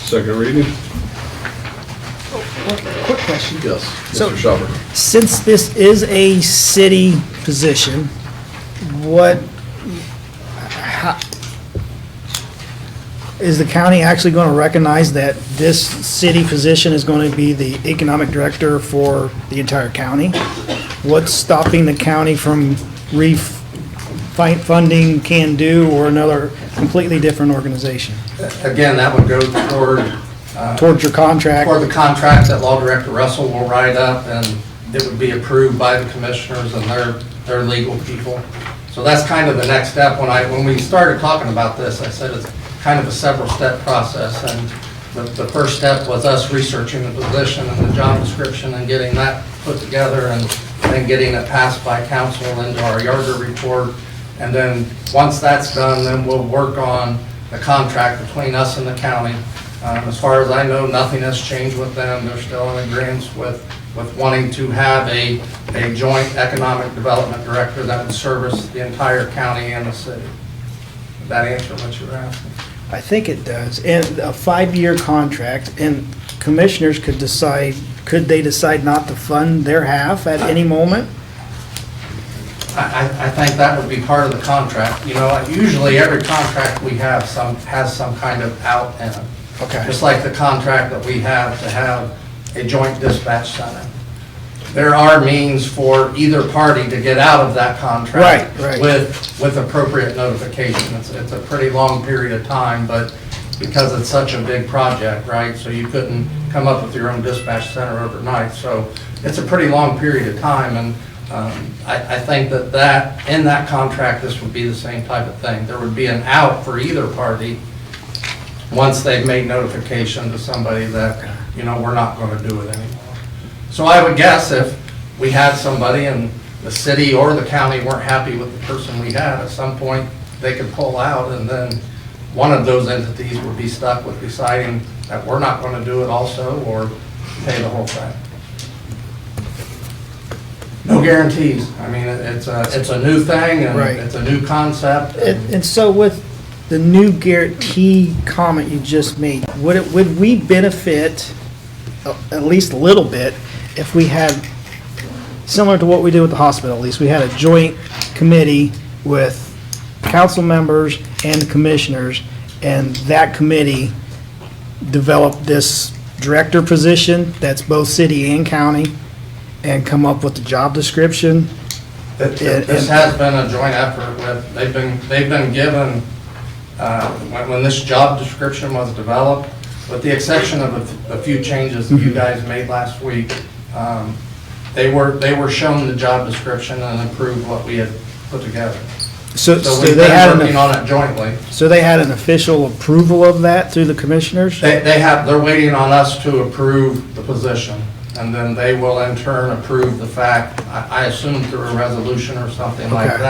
Second reading? Quick question. Yes, So- Mr. Schauber. Since this is a city position, is the county actually going to recognize that this city position is going to be the economic director for the entire county? What's stopping the county from funding Can Do or another completely different organization? Again, that would go Towards your contract? Toward the contract that Law Director Russell will write up, and it would be approved by the commissioners and their legal people. So that's kind of the next step. When we started talking about this, I said it's kind of a several-step process, and the first step was us researching the position and the job description and getting that put together, and then getting it passed by council into our Yarger report. And then, once that's done, then we'll work on the contract between us and the county. As far as I know, nothing has changed with them. They're still in agreement with wanting to have a joint economic development director that would service the entire county and the city. Did that answer what you were asking? I think it does. And a 5-year contract, and commissioners could they decide not to fund their half at any moment? I think that would be part of the contract. You know, usually every contract we have has some kind of out in it. Okay. Just like the contract that we have to have a joint dispatch center. There are means for either party to get out of that contract. Right. With appropriate notification. It's a pretty long period of time, but because it's such a big project, right? So you couldn't come up with your own dispatch center overnight. So it's a pretty long period of time, and I think that in that contract, this would be the same type of thing. There would be an out for either party once they've made notification to somebody that, you know, we're not going to do it anymore. So I would guess if we had somebody and the city or the county weren't happy with the person we had, at some point they could pull out, and then one of those entities would be stuck with deciding that we're not going to do it also, or pay the whole thing. No guarantees. I mean, it's a new thing, and Right. it's a new concept. And so with the new guarantee comment you just made, would we benefit at least a little bit if we had, similar to what we did with the hospital, at least we had a joint committee with council members and commissioners, and that committee developed this director position that's both city and county, and come up with the job description? This has been a joint effort with, they've been given, when this job description was developed, with the exception of a few changes that you guys made last week, they were shown the job description and approved what we had put together. So we've they had been working on it jointly. So they had an official approval of that through the commissioners? They're waiting on us to approve the position, and then they will in turn approve the fact, I assume through a resolution or something like Okay.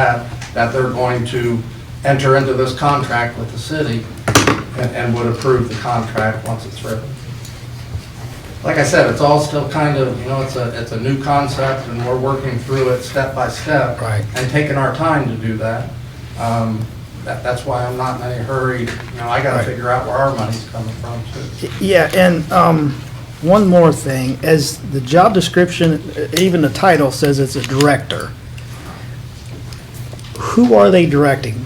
that they're going to enter into this contract with the city and would approve the contract once it's written. Like I said, it's all still kind of, you know, it's a new concept, and we're working through it step by step. Right. And taking our time to do that. That's why I'm not in any hurry. You know, I gotta Right. figure out where our money's coming from too. Yeah, and one more thing, as the job description, even the title says it's a director. Who are they directing?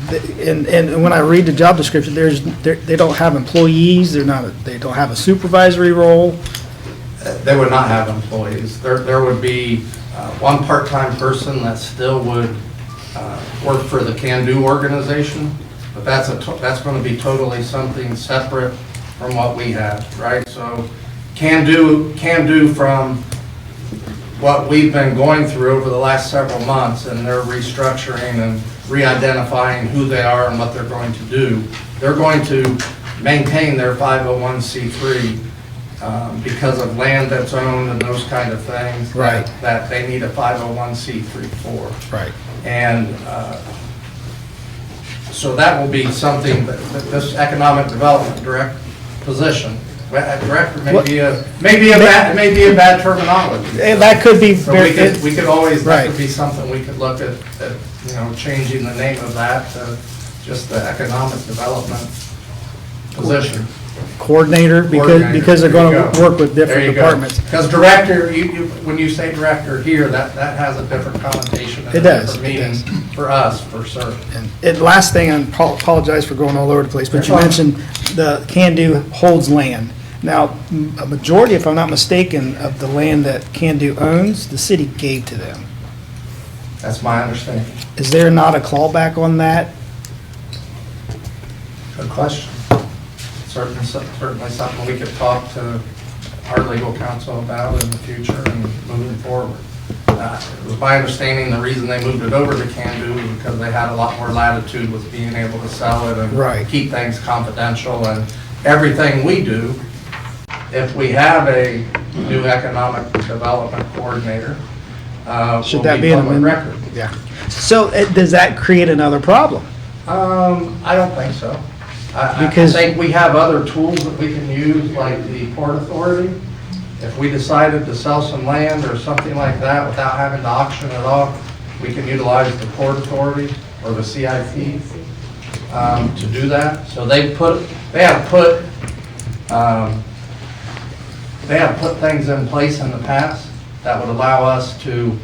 And when I read the job description, they don't have employees, they don't have a supervisory role. They would not have employees. There would be one part-time person that still would work for the Can-Do organization, but that's going to be totally something separate from what we have, right? So Can-Do from what we've been going through over the last several months, and they're restructuring and re-identifying who they are and what they're going to do. They're going to maintain their 501c3 because of land that's owned and those kind of things. Right. That they need a 501c3 for. Right. And so that will be something that this economic development position. Director may be a bad terminology. That could be. So we could always, that could be something we could look at, you know, changing the name of that to just the economic development position. Coordinator, because they're going to work with different departments. Because director, when you say director here, that has a different connotation and It a does, different meaning for us, for certain. And last thing, I apologize for going all over the place, but you mentioned the Can-Do holds land. Now, a majority, if I'm not mistaken, of the land that Can-Do owns, the city gave to them. That's my understanding. Is there not a clawback on that? Good question. Certainly something we could talk to our legal counsel about in the future and moving forward. It was my understanding the reason they moved it over to Can-Do was because they had a lot more latitude with being able to sell it and keep things confidential. And everything we do, if we have a new economic development coordinator, Should will that be public an record. Yeah. So does that create another problem? I don't think so. I Because- think we have other tools that we can use, like the Port Authority. If we decided to sell some land or something like that without having to auction it off, we can utilize the Port Authority or the CIP to do that. So they have put things in place in the past that would allow us to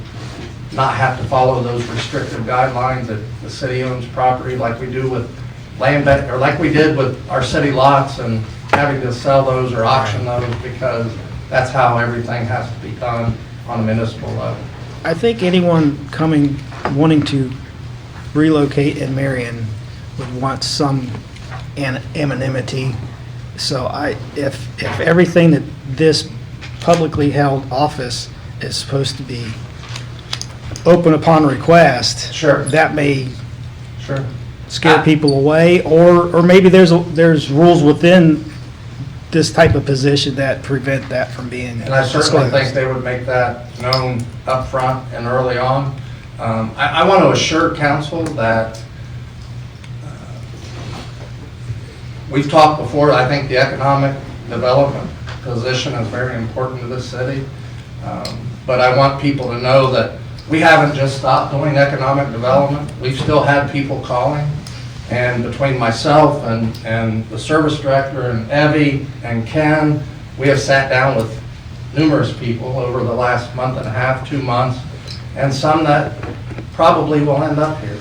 not have to follow those restrictive guidelines that the city owns property like we do with land, or like we did with our city lots, and having to sell those or auction those, because that's how everything has to be done on a municipal level. I think anyone wanting to relocate in Marion would want some anonymity. So if everything that this publicly held office is supposed to be open upon request, sure, that may sure scare people away, or maybe there's rules within this type of position that prevent that from being And I certainly disclosed. think they would make that known up front and early on. I want to assure council that we've talked before. I think the economic development position is very important to this city. But I want people to know that we haven't just stopped doing economic development. We've still had people calling. And between myself and the service director and Evie and Ken, we have sat down with numerous people over the last month and a half, 2 months, and some that probably will end up here.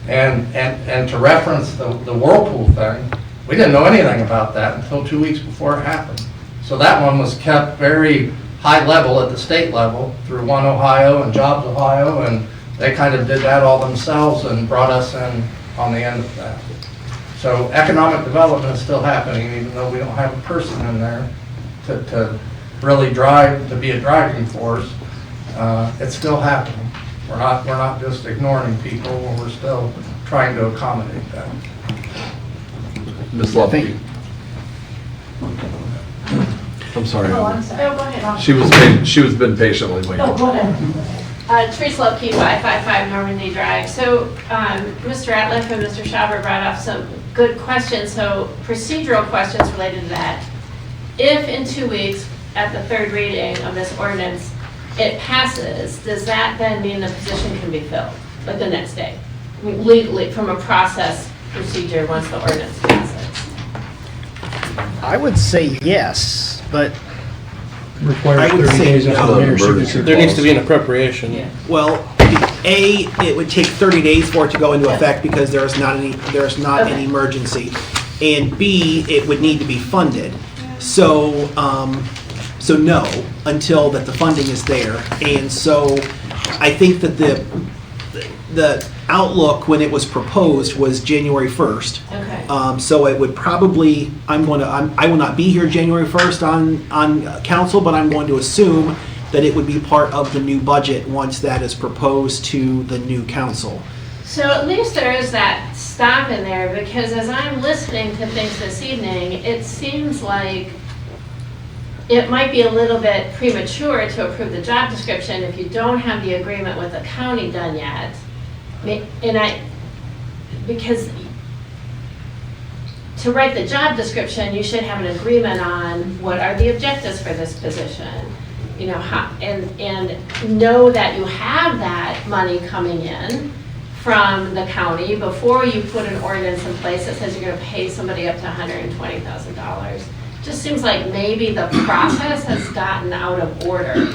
And to reference the Whirlpool thing, we didn't know anything about that until 2 weeks before it happened. So that one was kept very high level at the state level through One Ohio and Jobs Ohio, and they kind of did that all themselves and brought us in on the end of that. So economic development is still happening, even though we don't have a person in there to really drive, to be a driving force. It's still happening. We're not just ignoring people, we're still trying to accommodate them. Ms. Lupke. I'm sorry. Oh, I'm sorry. Oh, go ahead. She was been patiently waiting. Oh, go ahead. Teresa Lupke, 555 Normandy Drive. So Mr. Ratliff and Mr. Schauber brought up some good questions. So procedural questions related to that. If in 2 weeks, at the third reading of this ordinance, it passes, does that then mean the position can be filled, like the next day? I mean, legally, from a process procedure, once the ordinance passes? I would say yes, but Requires I would 30 say days after no. the mayor's signature. There needs to be an appropriation. Well, A, it would take 30 days for it to go into effect because there's not any emergency. And B, it would need to be funded. So, so no, until that the funding is there. And so I think that the outlook when it was proposed was January 1st. Okay. So it would probably, I will not be here January 1st on council, but I'm going to assume that it would be part of the new budget once that is proposed to the new council. So at least there is that stop in there, because as I'm listening to things this evening, it seems like it might be a little bit premature to approve the job description if you don't have the agreement with the county done yet. Because to write the job description, you should have an agreement on what are the objectives for this position, you know, and know that you have that money coming in from the county before you put an ordinance in place that says you're going to pay somebody up to $120,000. Just seems like maybe the process has gotten out of order.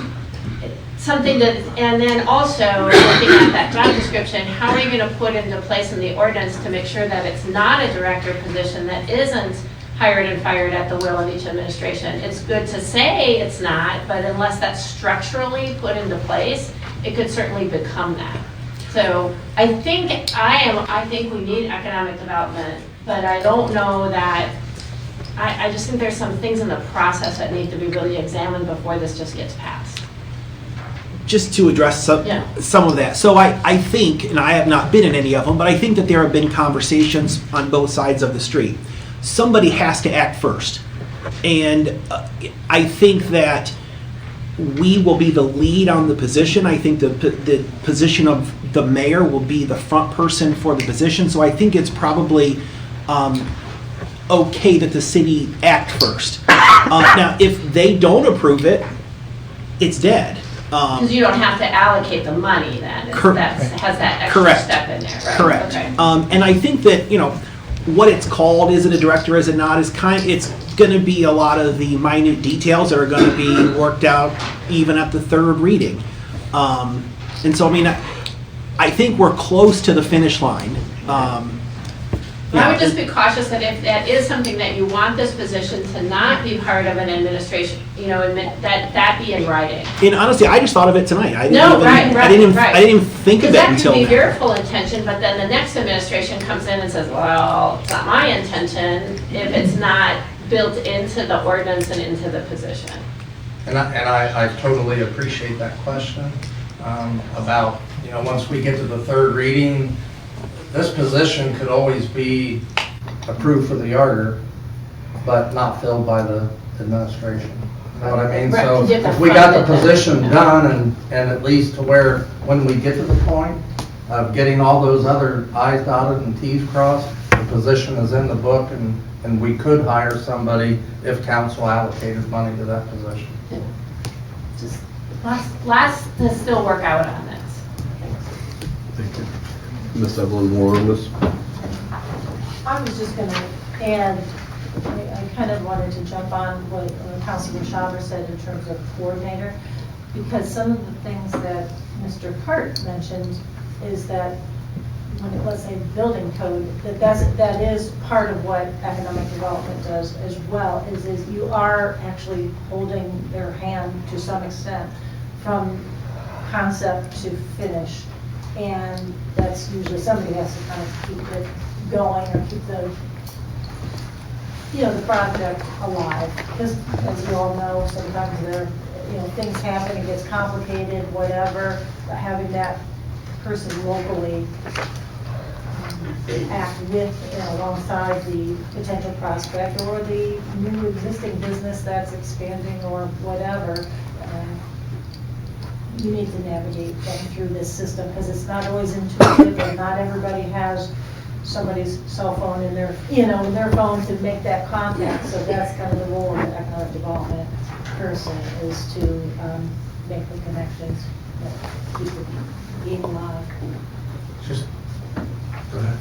Something that, and then also looking at that job description, how are you going to put into place in the ordinance to make sure that it's not a director position that isn't hired and fired at the will of each administration? It's good to say it's not, but unless that's structurally put into place, it could certainly become that. So I think we need economic development, but I don't know that, I just think there's some things in the process that need to be really examined before this just gets passed. Just to address some of that. So I think, and I have not been in any of them, but I think that there have been conversations on both sides of the street. Somebody has to act first. And I think that we will be the lead on the position. I think the position of the mayor will be the front person for the position. So I think it's probably okay that the city act first. Now, if they don't approve it, it's dead. Because you don't have to allocate the money then. That has that extra step in there, right? Correct. Okay. And I think that, you know, what it's called, is it a director, is it not, it's going to be a lot of the minute details that are going to be worked out even at the third reading. And so, I mean, I think we're close to the finish line. I would just be cautious that if that is something that you want this position to not be part of an administration, that be in writing. And honestly, I just thought of it tonight. I didn't even think of it until that could be now. your full intention, but then the next administration comes in and says, well, it's not my intention if it's not built into the ordinance and into the position. And I totally appreciate that question about, once we get to the third reading, this position could always be approved for the yarder, but not filled by the administration. You know what I mean? Right. So if we got the position done and at least to where when we get to the point of getting all those other I's dotted and T's crossed, the position is in the book and we could hire somebody if council allocated money to that position. Just let's still work out on this. Thank you. Ms. Evelyn Moore on this. I was just going to add, I kind of wanted to jump on what Councilor Schaber said in terms of coordinator, because some of the things that Mr. Hart mentioned is that when it, let's say, building code, that is part of what economic development does as well, is you are actually holding their hand to some extent from concept to finish. And that's usually somebody has to kind of keep it going or keep the project alive. Because as you all know, sometimes things happen, it gets complicated, whatever. But having that person locally act with and alongside the potential prospect or the new existing business that's expanding or whatever, you need to navigate them through this system because it's not always intuitive and not everybody has somebody's cell phone in their, in their phone to make that contact. So that's kind of the role of the economic development person, is to make the connections that keep it being alive. Just go ahead.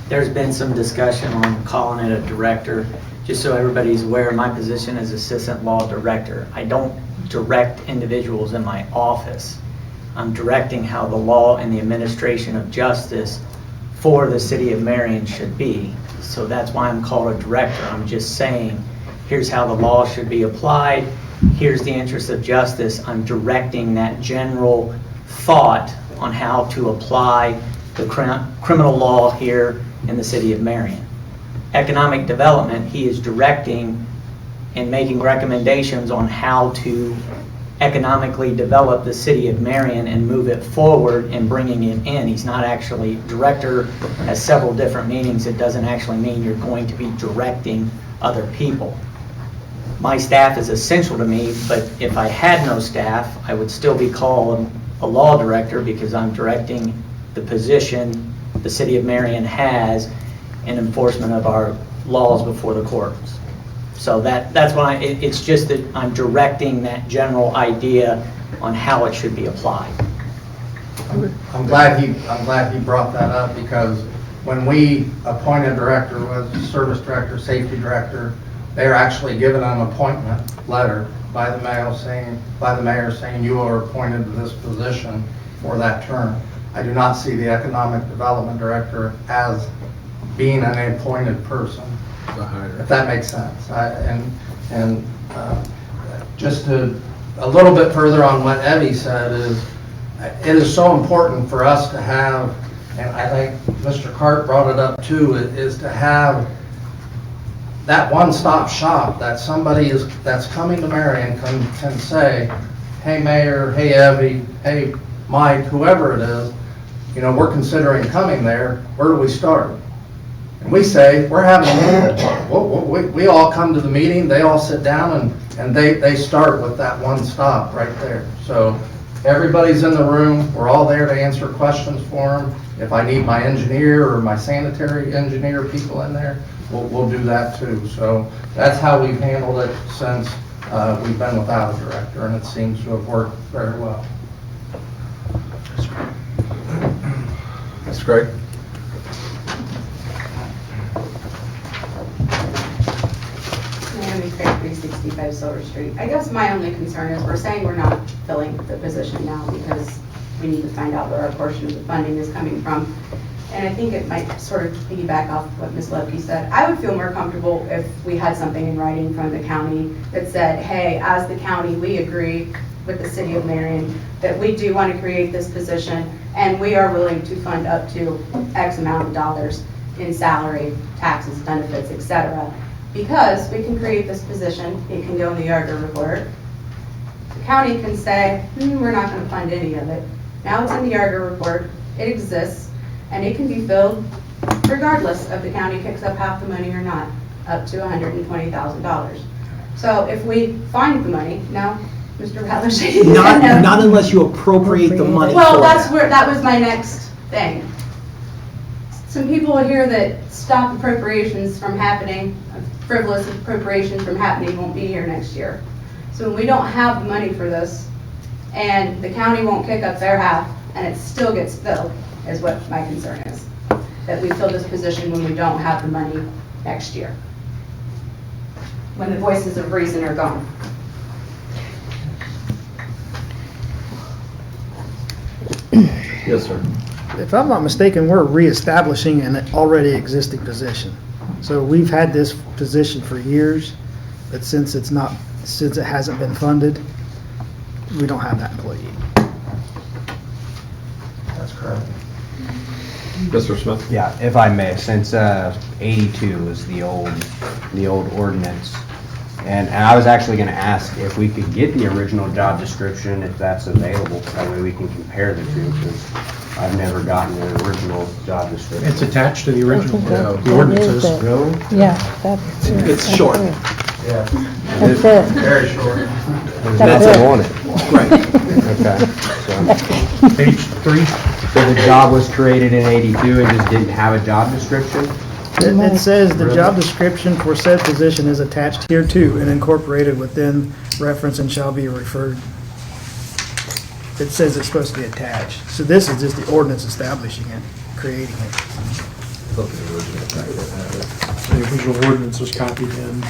There's been some discussion on calling it a director. Just so everybody's aware, my position is assistant law director. I don't direct individuals in my office. I'm directing how the law and the administration of justice for the city of Marion should be. So that's why I'm called a director. I'm just saying, here's how the law should be applied. Here's the interest of justice. I'm directing that general thought on how to apply the criminal law here in the city of Marion. Economic development, he is directing and making recommendations on how to economically develop the city of Marion and move it forward and bringing it in. He's not actually, director has several different meanings. It doesn't actually mean you're going to be directing other people. My staff is essential to me, but if I had no staff, I would still be called a law director because I'm directing the position the city of Marion has in enforcement of our laws before the courts. So that's why it's just that I'm directing that general idea on how it should be applied. I'm glad he brought that up because when we appoint a director, with service director, safety director, they're actually given an appointment letter by the mayor saying you are appointed to this position for that term. I do not see the economic development director as being an appointed person, if that makes sense. Just a little bit further on what Evie said is, it is so important for us to have, and I think Mr. Cart brought it up too, is to have that one-stop shop that somebody that's coming to Marion can say, hey Mayor, hey Evie, hey Mike, whoever it is, we're considering coming there, where do we start? And we say, we're having a meeting. We all come to the meeting, they all sit down, and they start with that one stop right there. So everybody's in the room, we're all there to answer questions for them. If I need my engineer or my sanitary engineer people in there, we'll do that too. So that's how we've handled it since we've been without a director, and it seems to have worked very well. That's great. Naomi Craig, 365 Silver Street. I guess my only concern is we're saying we're not filling the position now because we need to find out where our portion of the funding is coming from. And I think it might sort of piggyback off what Ms. Lopke said. I would feel more comfortable if we had something in writing from the county that said, hey, as the county, we agree with the city of Marion that we do want to create this position and we are willing to fund up to X amount of dollars in salary, taxes, benefits, etc. Because we can create this position, it can go in the Yarger report. The county can say, we're not going to fund any of it. Now it's in the Yarger report, it exists, and it can be filled regardless of the county picks up half the money or not, up to $120,000. So if we find the money, no, Mr. Rattler shaking his head no. Not unless you appropriate the money. Well, for that's that. where, that was my next thing. Some people here that stop appropriations from happening, frivolous appropriations from happening won't be here next year. So when we don't have the money for this, and the county won't kick up their half, and it still gets filled, is what my concern is. That we fill this position when we don't have the money next year. When the voices of reason are gone. Yes, sir. If I'm not mistaken, we're reestablishing an already existing position. So we've had this position for years, but since it hasn't been funded, we don't have that employee. That's correct. Mr. Smith? Yeah, if I may, since 82 is the old ordinance, and I was actually going to ask if we could get the original job description, if that's available, that way we can compare the two, because I've never gotten the original job description. It's attached to the original, Yeah. the ordinances. Really? Yeah, that's it. It's short. Yeah. That's it. Very short. There's That's nothing it. on it. Right. Okay. So, Page 3. so the job was created in 82 and just didn't have a job description? It says the job description for said position is attached here too and incorporated within reference and shall be referred. It says it's supposed to be attached. So this is just the ordinance establishing it, creating it. The original ordinance was copied in.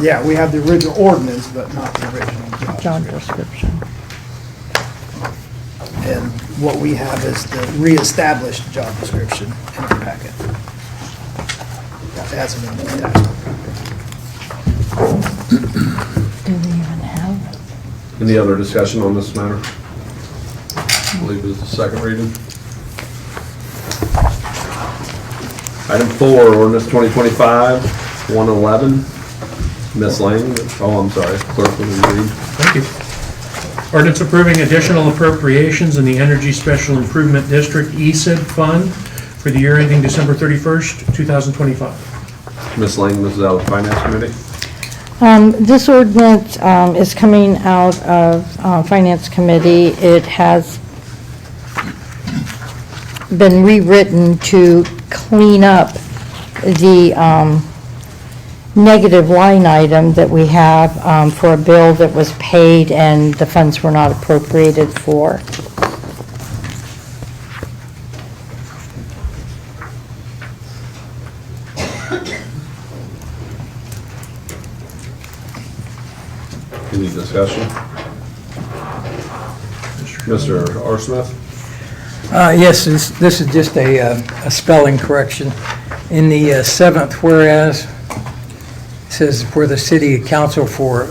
Yeah, we have the original ordinance, but not the original Job description. And what we have is the reestablished job description in our packet. As an attachment. Do we even have? Any other discussion on this matter? I believe it's the second reading. Item 4, ordinance 2025-111. Ms. Lang, oh, I'm sorry, clerk, will you read? Thank you. Ordinance approving additional appropriations in the Energy Special Improvement District ESID Fund for the year ending December 31st, 2025. Ms. Lang, this is out of the Finance Committee. This ordinance is coming out of Finance Committee. It has been rewritten to clean up the negative line item that we have for a bill that was paid and the funds were not appropriated for. Any discussion? Mr. R. Smith? Yes, this is just a spelling correction. In the seventh whereas, it says for the city council for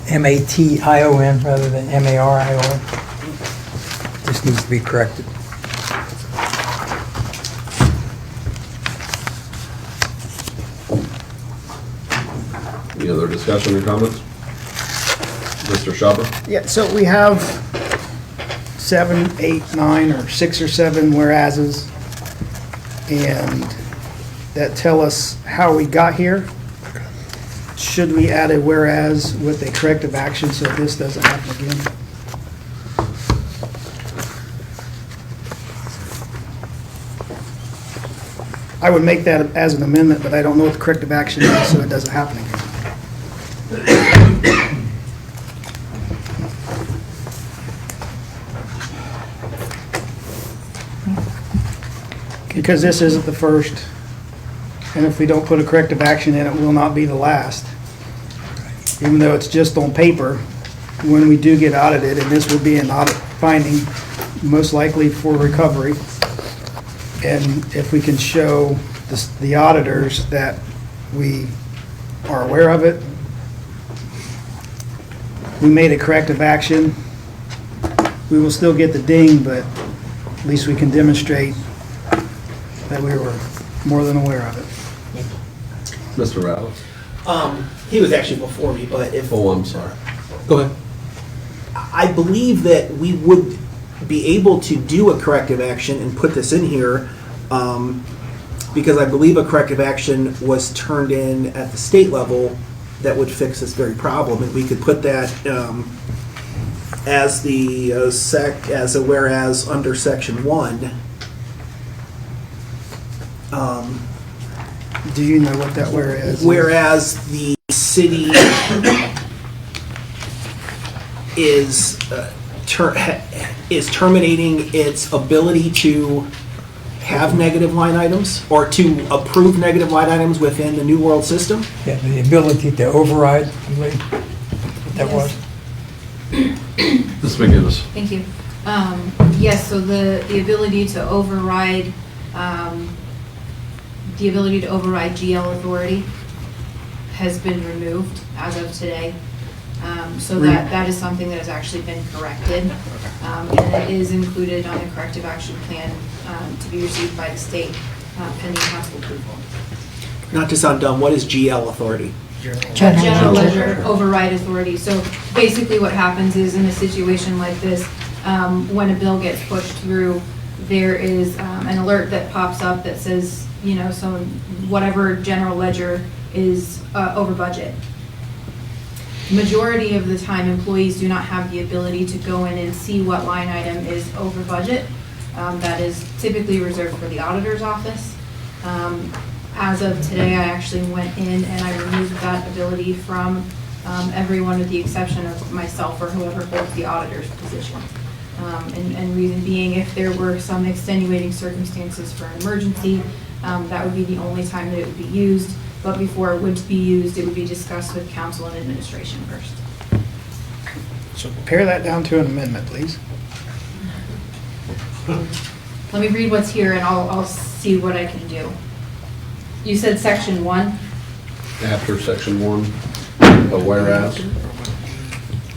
M-A-T-I-O-N rather than M-A-R-I-O-N. This needs to be corrected. Any other discussion or comments? Mr. Schopper? Yeah, so we have 7, 8, 9, or 6 or 7 whereases, and that tell us how we got here. Should we add a whereas with a corrective action so this doesn't happen again? I would make that as an amendment, but I don't know what the corrective action is, so it doesn't happen again. Because this isn't the first, and if we don't put a corrective action in, it will not be the last. Even though it's just on paper, when we do get audited, and this will be an audit finding, most likely for recovery. And if we can show the auditors that we are aware of it, we made a corrective action, we will still get the ding, but at least we can demonstrate that we were more than aware of it. Mr. Ratliff? He was actually before me, but if. Oh, I'm sorry. Go ahead. I believe that we would be able to do a corrective action and put this in here, because I believe a corrective action was turned in at the state level that would fix this very problem, and we could put that as the as a whereas under section 1. Do you know what that whereas is? Whereas the city is terminating its ability to have negative line items or to approve negative line items within the New World system? Yeah, the ability to override, I believe, what that was. Ms. McGinnis? Thank you. Yes, so the ability to override, GL authority has been removed as of today. So that is something that has actually been corrected, and it is included on the corrective action plan to be received by the state pending council approval. Not to sound dumb, what is GL authority? General ledger override authority. So basically what happens is in a situation like this, when a bill gets pushed through, there is an alert that pops up that says, you know, so whatever general ledger is over budget. Majority of the time, employees do not have the ability to go in and see what line item is over budget. That is typically reserved for the auditor's office. As of today, I actually went in and I removed that ability from everyone with the exception of myself or whoever holds the auditor's position. And reason being, if there were some extenuating circumstances for an emergency, that would be the only time that it would be used. But before it would be used, it would be discussed with council and administration first. So pare that down to an amendment, please. Let me read what's here and I'll see what I can do. You said section 1? After section 1, a whereas?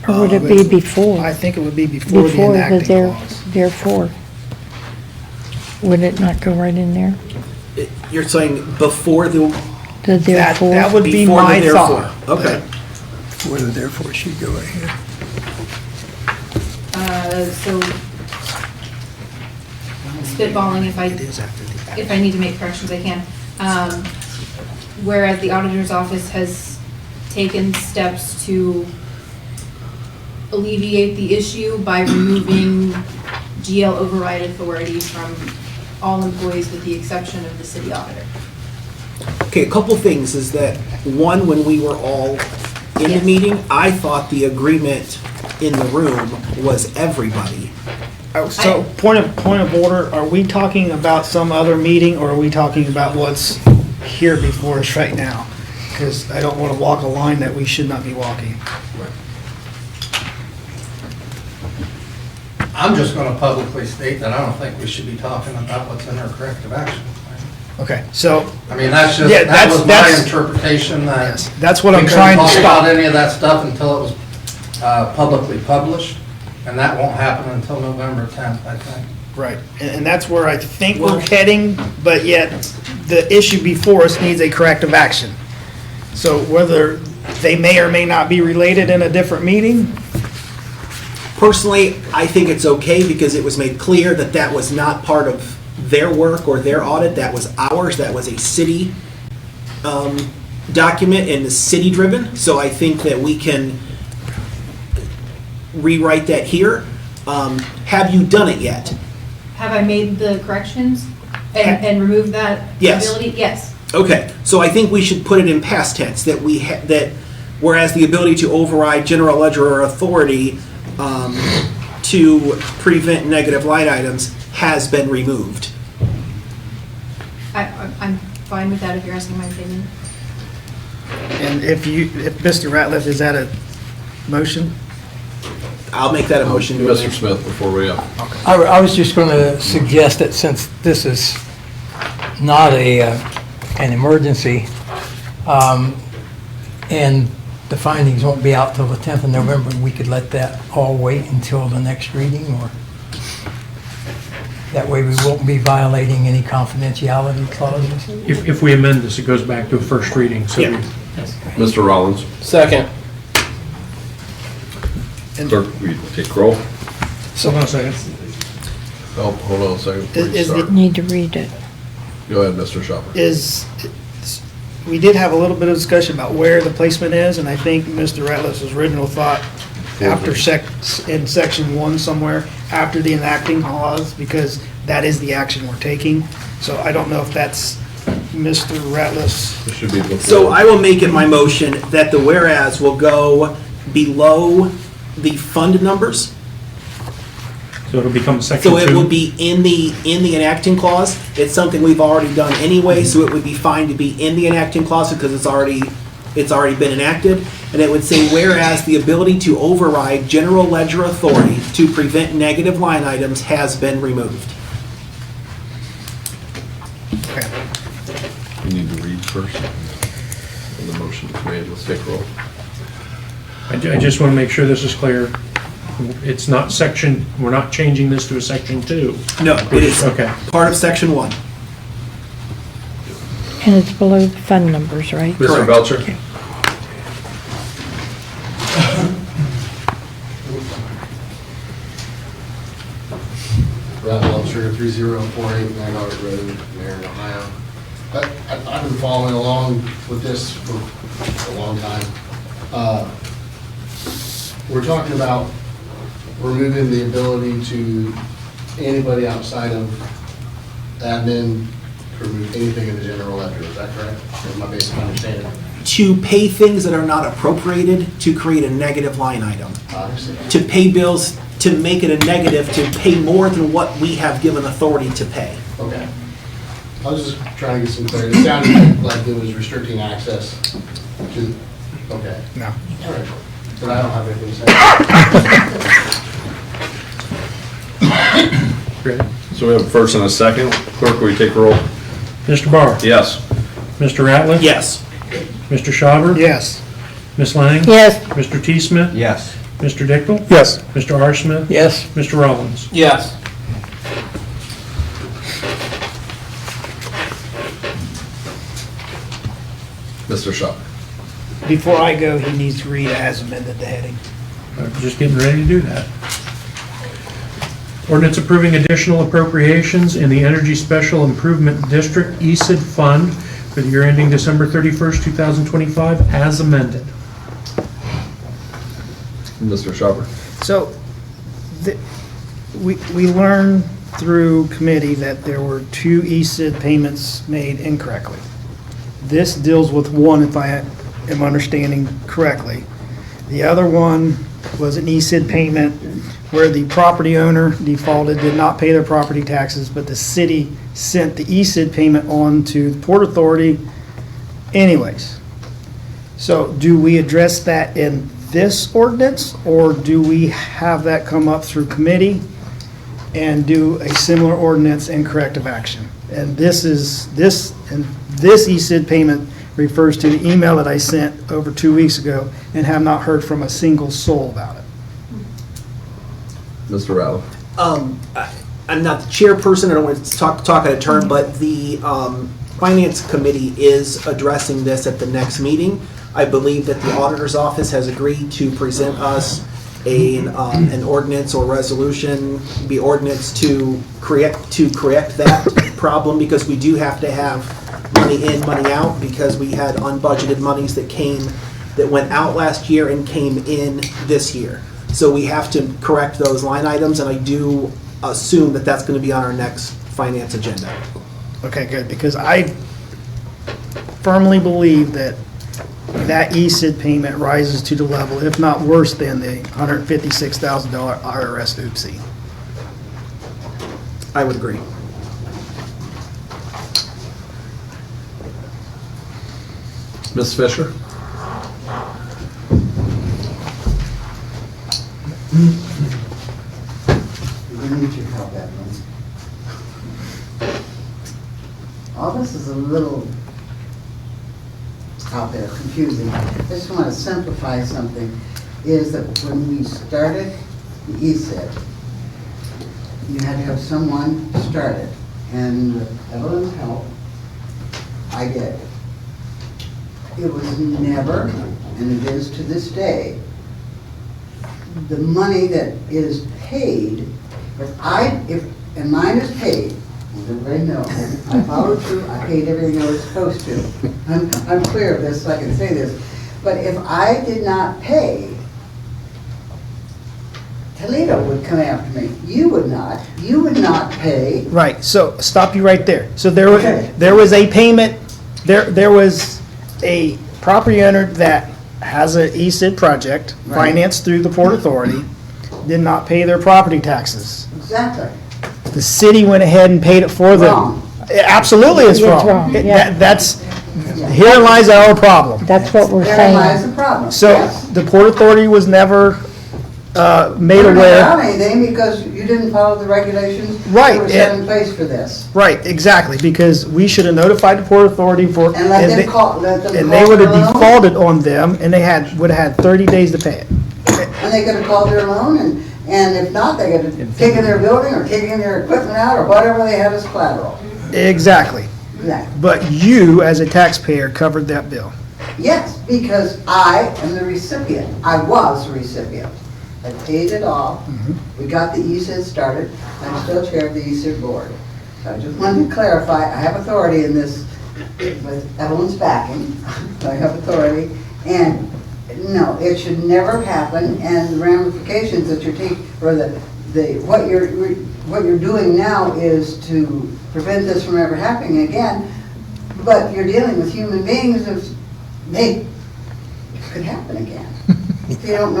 Or would it be before? I think it would be before the enacting clause. Therefore. Would it not go right in there? You're saying before the therefore? That would be before my the therefore. thought. Okay. Before the therefore should go right here. So spitballing, if I need to make corrections, I can. Whereas the auditor's office has taken steps to alleviate the issue by removing GL override authority from all employees with the exception of the city auditor. Okay, a couple things is that, one, when we were all in the meeting, I thought the agreement in the room was everybody. So point of order, are we talking about some other meeting or are we talking about what's here before us right now? Because I don't want to walk a line that we should not be walking. I'm just going to publicly state that I don't think we should be talking about what's in our corrective action plan. Okay, so. I mean, that's just, Yeah, that was my that's- interpretation, that. Yes, that's what I'm we trying to couldn't talk stop. about any of that stuff until it was publicly published, and that won't happen until November 10th, I think. Right, and that's where I think we're heading, but yet the issue before us needs a corrective action. So whether they may or may not be related in a different meeting, Personally, I think it's okay because it was made clear that that was not part of their work or their audit, that was ours, that was a city document and the city driven. So I think that we can rewrite that here. Have you done it yet? Have I made the corrections and removed that Yes. ability? Yes. Okay, so I think we should put it in past tense, that that whereas the ability to override general ledger or authority to prevent negative line items has been removed. I'm fine with that if you're asking my opinion. and if Mr. Ratliff, is that a motion? I'll make that a motion. Mr. Smith, before we, I was just going to suggest that since this is not an emergency, and the findings won't be out till the 10th of November, we could let that all wait until the next reading, or that way we won't be violating any confidentiality clauses. If we amend this, it goes back to a first reading, so. Yeah. Mr. Rollins. Second. Clerk, will you take roll? Hold on a second. Oh, hold on a second. before you Is start. it- Need to read it. Go ahead, Mr. Shopper. We did have a little bit of discussion about where the placement is, and I think Mr. Ratliff's original thought after in section 1 somewhere, after the enacting clause, because that is the action we're taking. So I don't know if that's Mr. Ratliff's. It should be before. So I will make it my motion that the whereas will go below the fund numbers. So it'll become section 2. So it will be in the enacting clause. It's something we've already done anyway, so it would be fine to be in the enacting clause because it's already been enacted. And it would say, whereas the ability to override general ledger authority to prevent negative line items has been removed. You need to read first. And the motion is made. Let's take roll. I just want to make sure this is clear. It's not section, we're not changing this to a section 2. No, it is Okay. part of section 1. And it's below the fund numbers, right? Mr. Belcher? Route Belcher, 3048 Magnolia Road, Marion, Ohio. I've been following along with this for a long time. We're talking about removing the ability to anybody outside of admin to remove anything in the general ledger. Is that correct? Is my basic understanding? To pay things that are not appropriated to create a negative line item. To pay bills, to make it a negative, to pay more than what we have given authority to pay. Okay. I was just trying to get some clarity. It sounded like it was restricting access to, okay. No. All right. But I don't have anything to say. So we have a first and a second. Clerk, will you take roll? Mr. Barr? Yes. Mr. Ratliff? Yes. Mr. Schauber? Yes. Ms. Lang? Yes. Mr. T. Smith? Yes. Mr. Dickel? Yes. Mr. R. Smith? Yes. Mr. Rollins? Yes. Mr. Shopper. Before I go, he needs to read as amended the heading. I'm just getting ready to do that. Ordinance approving additional appropriations in the Energy Special Improvement District ESID Fund for the year ending December 31st, 2025, as amended. Mr. Shopper. So, we learned through committee that there were 2 ESID payments made incorrectly. This deals with one, if I am understanding correctly. The other one was an ESID payment where the property owner defaulted, did not pay their property taxes, but the city sent the ESID payment on to the Port Authority anyways. So do we address that in this ordinance, or do we have that come up through committee and do a similar ordinance and corrective action? And this ESID payment refers to the email that I sent over 2 weeks ago and have not heard from a single soul about it. Mr. Ratliff. I'm not the chairperson, I don't want to talk out of turn, but the Finance Committee is addressing this at the next meeting. I believe that the Auditor's Office has agreed to present us an ordinance or resolution, the ordinance to correct that problem, because we do have to have money in, money out, because we had unbudgeted monies that went out last year and came in this year. So we have to correct those line items, and I do assume that that's going to be on our next finance agenda. Okay, good, because I firmly believe that ESID payment rises to the level, if not worse than the $156,000 IRS oopsie. I would agree. Ms. Fisher? a little out there, confusing. I just want to simplify something, is that when we started the ESID, you had to have someone start it, and with Evelyn's help, I did. It was never, and it is to this day, the money that is paid, and mine is paid, as everybody knows, I followed through, I paid everything I was supposed to. I'm clear of this, so I can say this. But if I did not pay, Toledo would come after me. You would not pay. Right, so stop you right there. So there was a payment, there was a property owner that has an ESID project, Right. financed through the Port Authority, did not pay their property taxes. Exactly. The city went ahead and paid it for them. Wrong. Absolutely it's It's wrong. wrong, It- yeah. That's, herein lies our problem. That's what we're Therein lies saying. the problem. So Yes. the Port Authority was never made You don't aware. allow anything because you didn't follow the regulations Right, that were set in place for this. Right, exactly, because we should have notified the Port Authority for. And let them call And they would have their loan. defaulted on them, and they would have had 30 days to pay it. And they could have called their loan, and if not, they could have taken their building or taken their equipment out or whatever they had as collateral. Exactly. Exactly. But you, as a taxpayer, covered that bill. Yes, because I am the recipient. I was the recipient. I paid it all. We got the ESID started. I'm still chair of the ESID board. So I just wanted to clarify, I have authority in this with Evelyn's backing. I have authority. And no, it should never happen, and the ramifications that you're taking, or what you're doing now is to prevent this from ever happening again, but you're dealing with human beings, if it could happen again. If you don't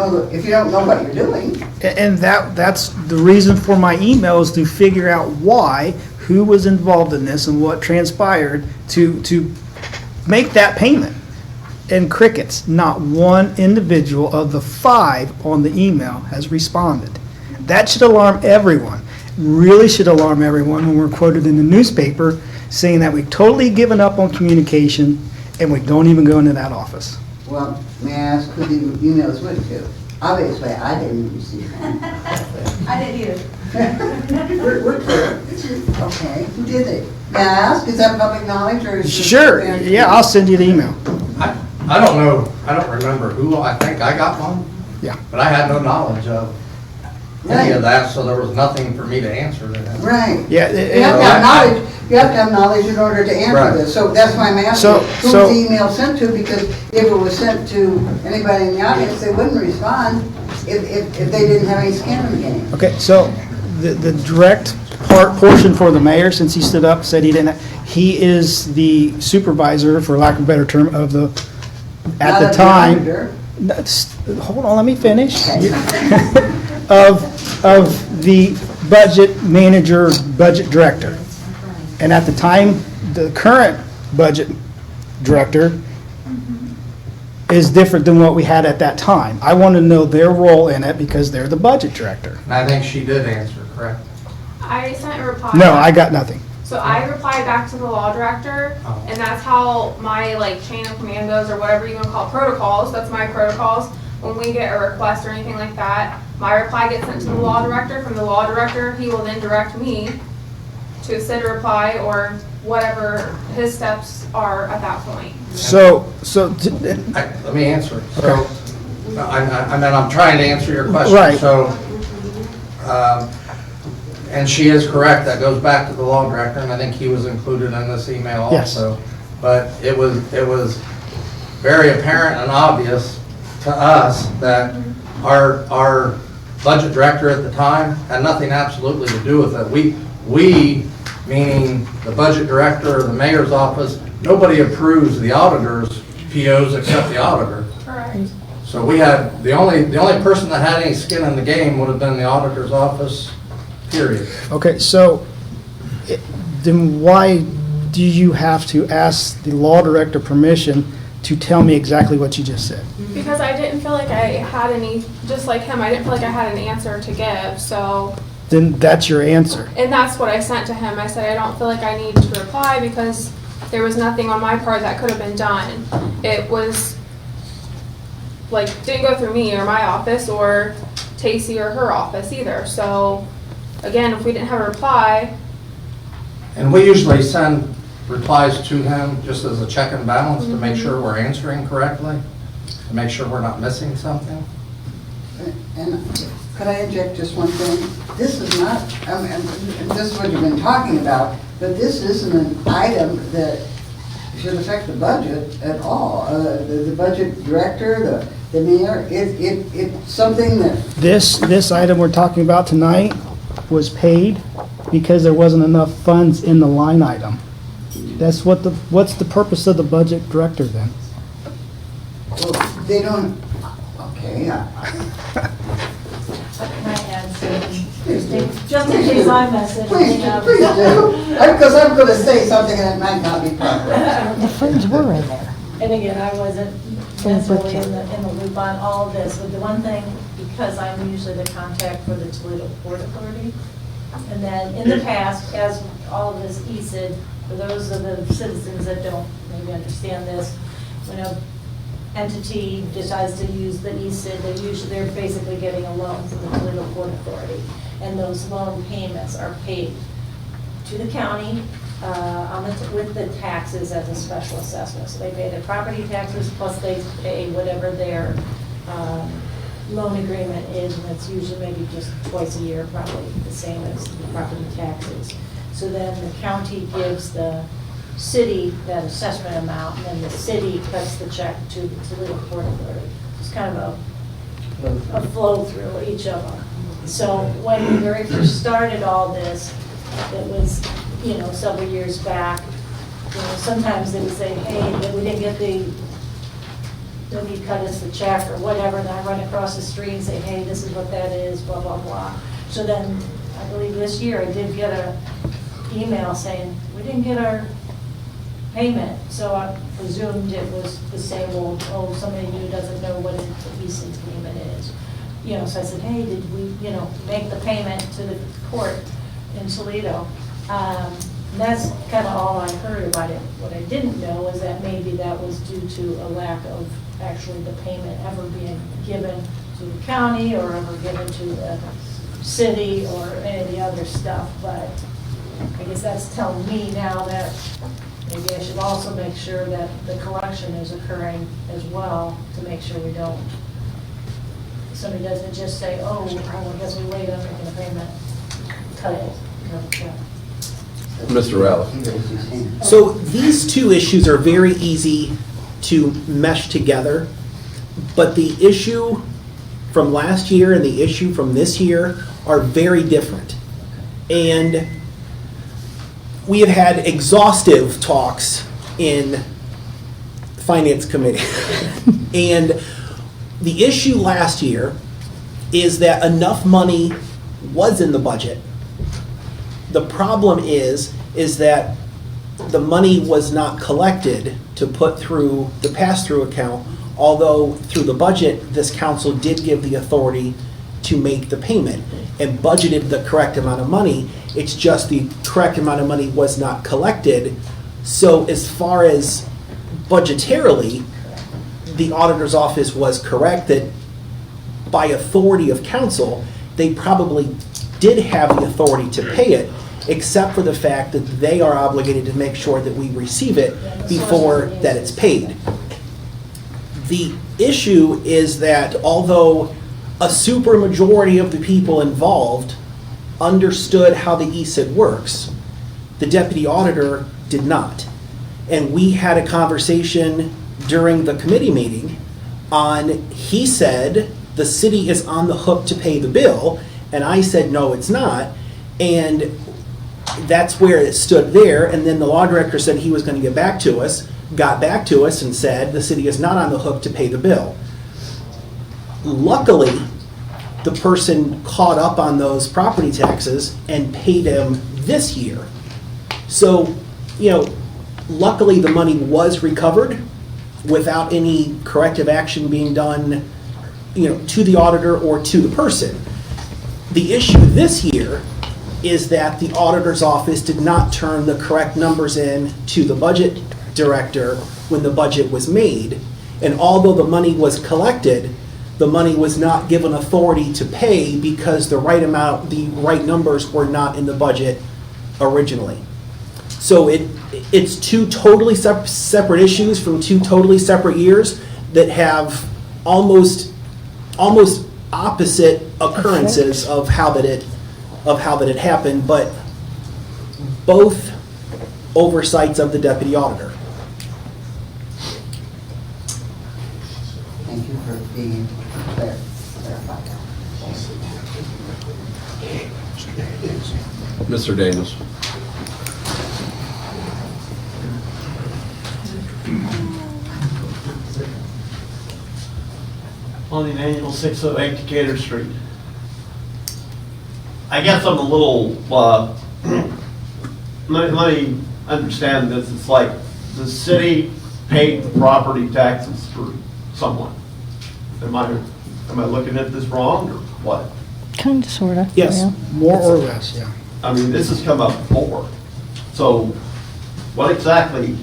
know what you're doing. And that's the reason for my email, is to figure out why, who was involved in this, and what transpired to make that payment. And crickets, not one individual of the 5 on the email has responded. That should alarm everyone. Really should alarm everyone when we're quoted in the newspaper saying that we've totally given up on communication and we don't even go into that office. Well, may I ask who the emails went to? Obviously, I didn't receive them. I didn't either. We're clear. Okay, who did they? May I ask, is that public knowledge or is it? Sure, yeah, I'll send you the email. I don't know, I don't remember who, I think I got one. Yeah. But I had no knowledge of any of that, so there was nothing for me to answer to that. Right. Yeah. You have to have knowledge, you have to have knowledge in order to answer Right. this. So that's why I'm asking, So- who was the email sent to? Because if it was sent to anybody in the audience, they wouldn't respond if they didn't have any skin in the game. Okay, so the direct portion for the mayor, since he stood up, said he didn't, he is the supervisor, for lack of a better term, of the, at Not the of the time. auditor. Hold on, let me finish. Of the budget manager, budget director. And at the time, the current budget director is different than what we had at that time. I want to know their role in it because they're the budget director. And I think she did answer, correct? I sent a reply. No, I got nothing. So I replied back to the law director, and that's how my chain of command goes, or whatever you want to call protocols. That's my protocols. When we get a request or anything like that, my reply gets sent to the law director. From the law director, he will then direct me to send a reply or whatever his steps are at that point. Let me answer it. So, I'm trying to answer your question. Right. So, and she is correct, that goes back to the law director, and I think he was included in this email Yes. also. But it was very apparent and obvious to us that our budget director at the time had nothing absolutely to do with it. We, meaning the budget director or the mayor's office, nobody approves the auditor's POs except the auditor. Correct. So we had, the only person that had any skin in the game would have been the auditor's office, period. Okay, so then why do you have to ask the law director permission to tell me exactly what you just said? Because I didn't feel like I had any, just like him, I didn't feel like I had an answer to give, so. Then that's your answer. And that's what I sent to him. I said, I don't feel like I need to reply because there was nothing on my part that could have been done. It was, like, didn't go through me or my office or Tacy or her office either. So, again, if we didn't have a reply, And we usually send replies to him just as a check and balance to make sure we're answering correctly, to make sure we're not missing something. And could I inject just one thing? This is not, and this is what you've been talking about, but this isn't an item that should affect the budget at all. The budget director, the mayor, it's something that, This item we're talking about tonight was paid because there wasn't enough funds in the line item. That's what's the purpose of the budget director then? well, they don't, okay. Just in case I mess it. Please do, because I'm going to say something and it might not be proper. The funds were in there. And again, I wasn't necessarily in the loop on all of this, but the one thing, because I'm usually the contact for the Toledo Port Authority, and then in the past, as all of this ESID, for those of the citizens that don't maybe understand this, when a entity decides to use the ESID, they're basically getting a loan from the Toledo Port Authority, and those loan payments are paid to the county with the taxes as a special assessment. So they pay their property taxes plus they pay whatever their loan agreement is, and it's usually maybe just twice a year, probably the same as the property taxes. So then the county gives the city that assessment amount, and then the city cuts the check to the Toledo Port Authority. It's kind of a flow through each of them. So when we very first started all this, it was, several years back, sometimes they would say, hey, we didn't get nobody cut us the check or whatever, and I run across the street and say, hey, this is what that is, blah, blah, blah. So then, I believe this year, I did get an email saying, we didn't get our payment, so I presumed it was the same old, somebody new doesn't know what an ESID payment is. So I said, hey, did we, make the payment to the court in Toledo? And that's kind of all I heard about it. What I didn't know is that maybe that was due to a lack of actually the payment ever being given to the county or ever given to the city or any of the other stuff. But I guess that's telling me now that maybe I should also make sure that the collection is occurring as well, to make sure we don't, somebody doesn't just say, oh, I guess we wait on making a payment, cut it. Mr. Ralph. So these two issues are very easy to mesh together, but the issue from last year and the issue from this year are very different. And we have had exhaustive talks in Finance Committee. And the issue last year is that enough money was in the budget. The problem is that the money was not collected to put through the pass-through account, although through the budget, this council did give the authority to make the payment and budgeted the correct amount of money. It's just the correct amount of money was not collected. So as far as budgetarily, the auditor's office was correct that by authority of council, they probably did have the authority to pay it, except for the fact that they are obligated to make sure that we receive it before that it's paid. The issue is that although a supermajority of the people involved understood how the ESID works, the deputy auditor did not. And we had a conversation during the committee meeting on, he said the city is on the hook to pay the bill, and I said no, it's not. And that's where it stood there, and then the law director said he was going to get back to us, got back to us and said the city is not on the hook to pay the bill. Luckily, the person caught up on those property taxes and paid them this year. So, luckily the money was recovered without any corrective action being done, to the auditor or to the person. The issue this year is that the auditor's office did not turn the correct numbers in to the budget director when the budget was made. And although the money was collected, the money was not given authority to pay because the right amount, the right numbers were not in the budget originally. So it's two totally separate issues from two totally separate years that have almost opposite occurrences of how that it happened, but both oversights of the deputy auditor. Thank you for being clarified. Mr. Daniels. On the annual 608 Decatur Street. I guess I'm a little, let me understand this. It's like the city paid the property taxes for someone. Am I looking at this wrong or what? Kind of, sort of. Yes, more or less, yeah. I mean, this has come up before. So what exactly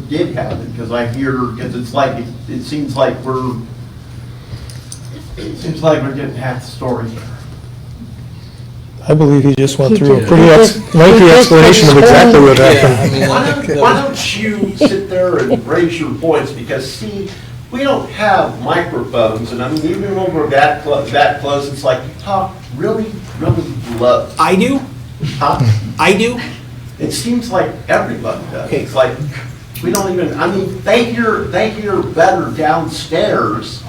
did happen? Because I hear, because it's like, it seems like we're getting half the story here. I believe he just went He through a did. pretty He lengthy just explanation of exactly what happened. Why don't you sit there and raise your voice? Because see, we don't have microphones, and I mean, even when we're that close, it's like you talk really, really low. I do? Huh? I do? It seems like everybody does. Okay. It's like, we don't even, I mean, they hear better downstairs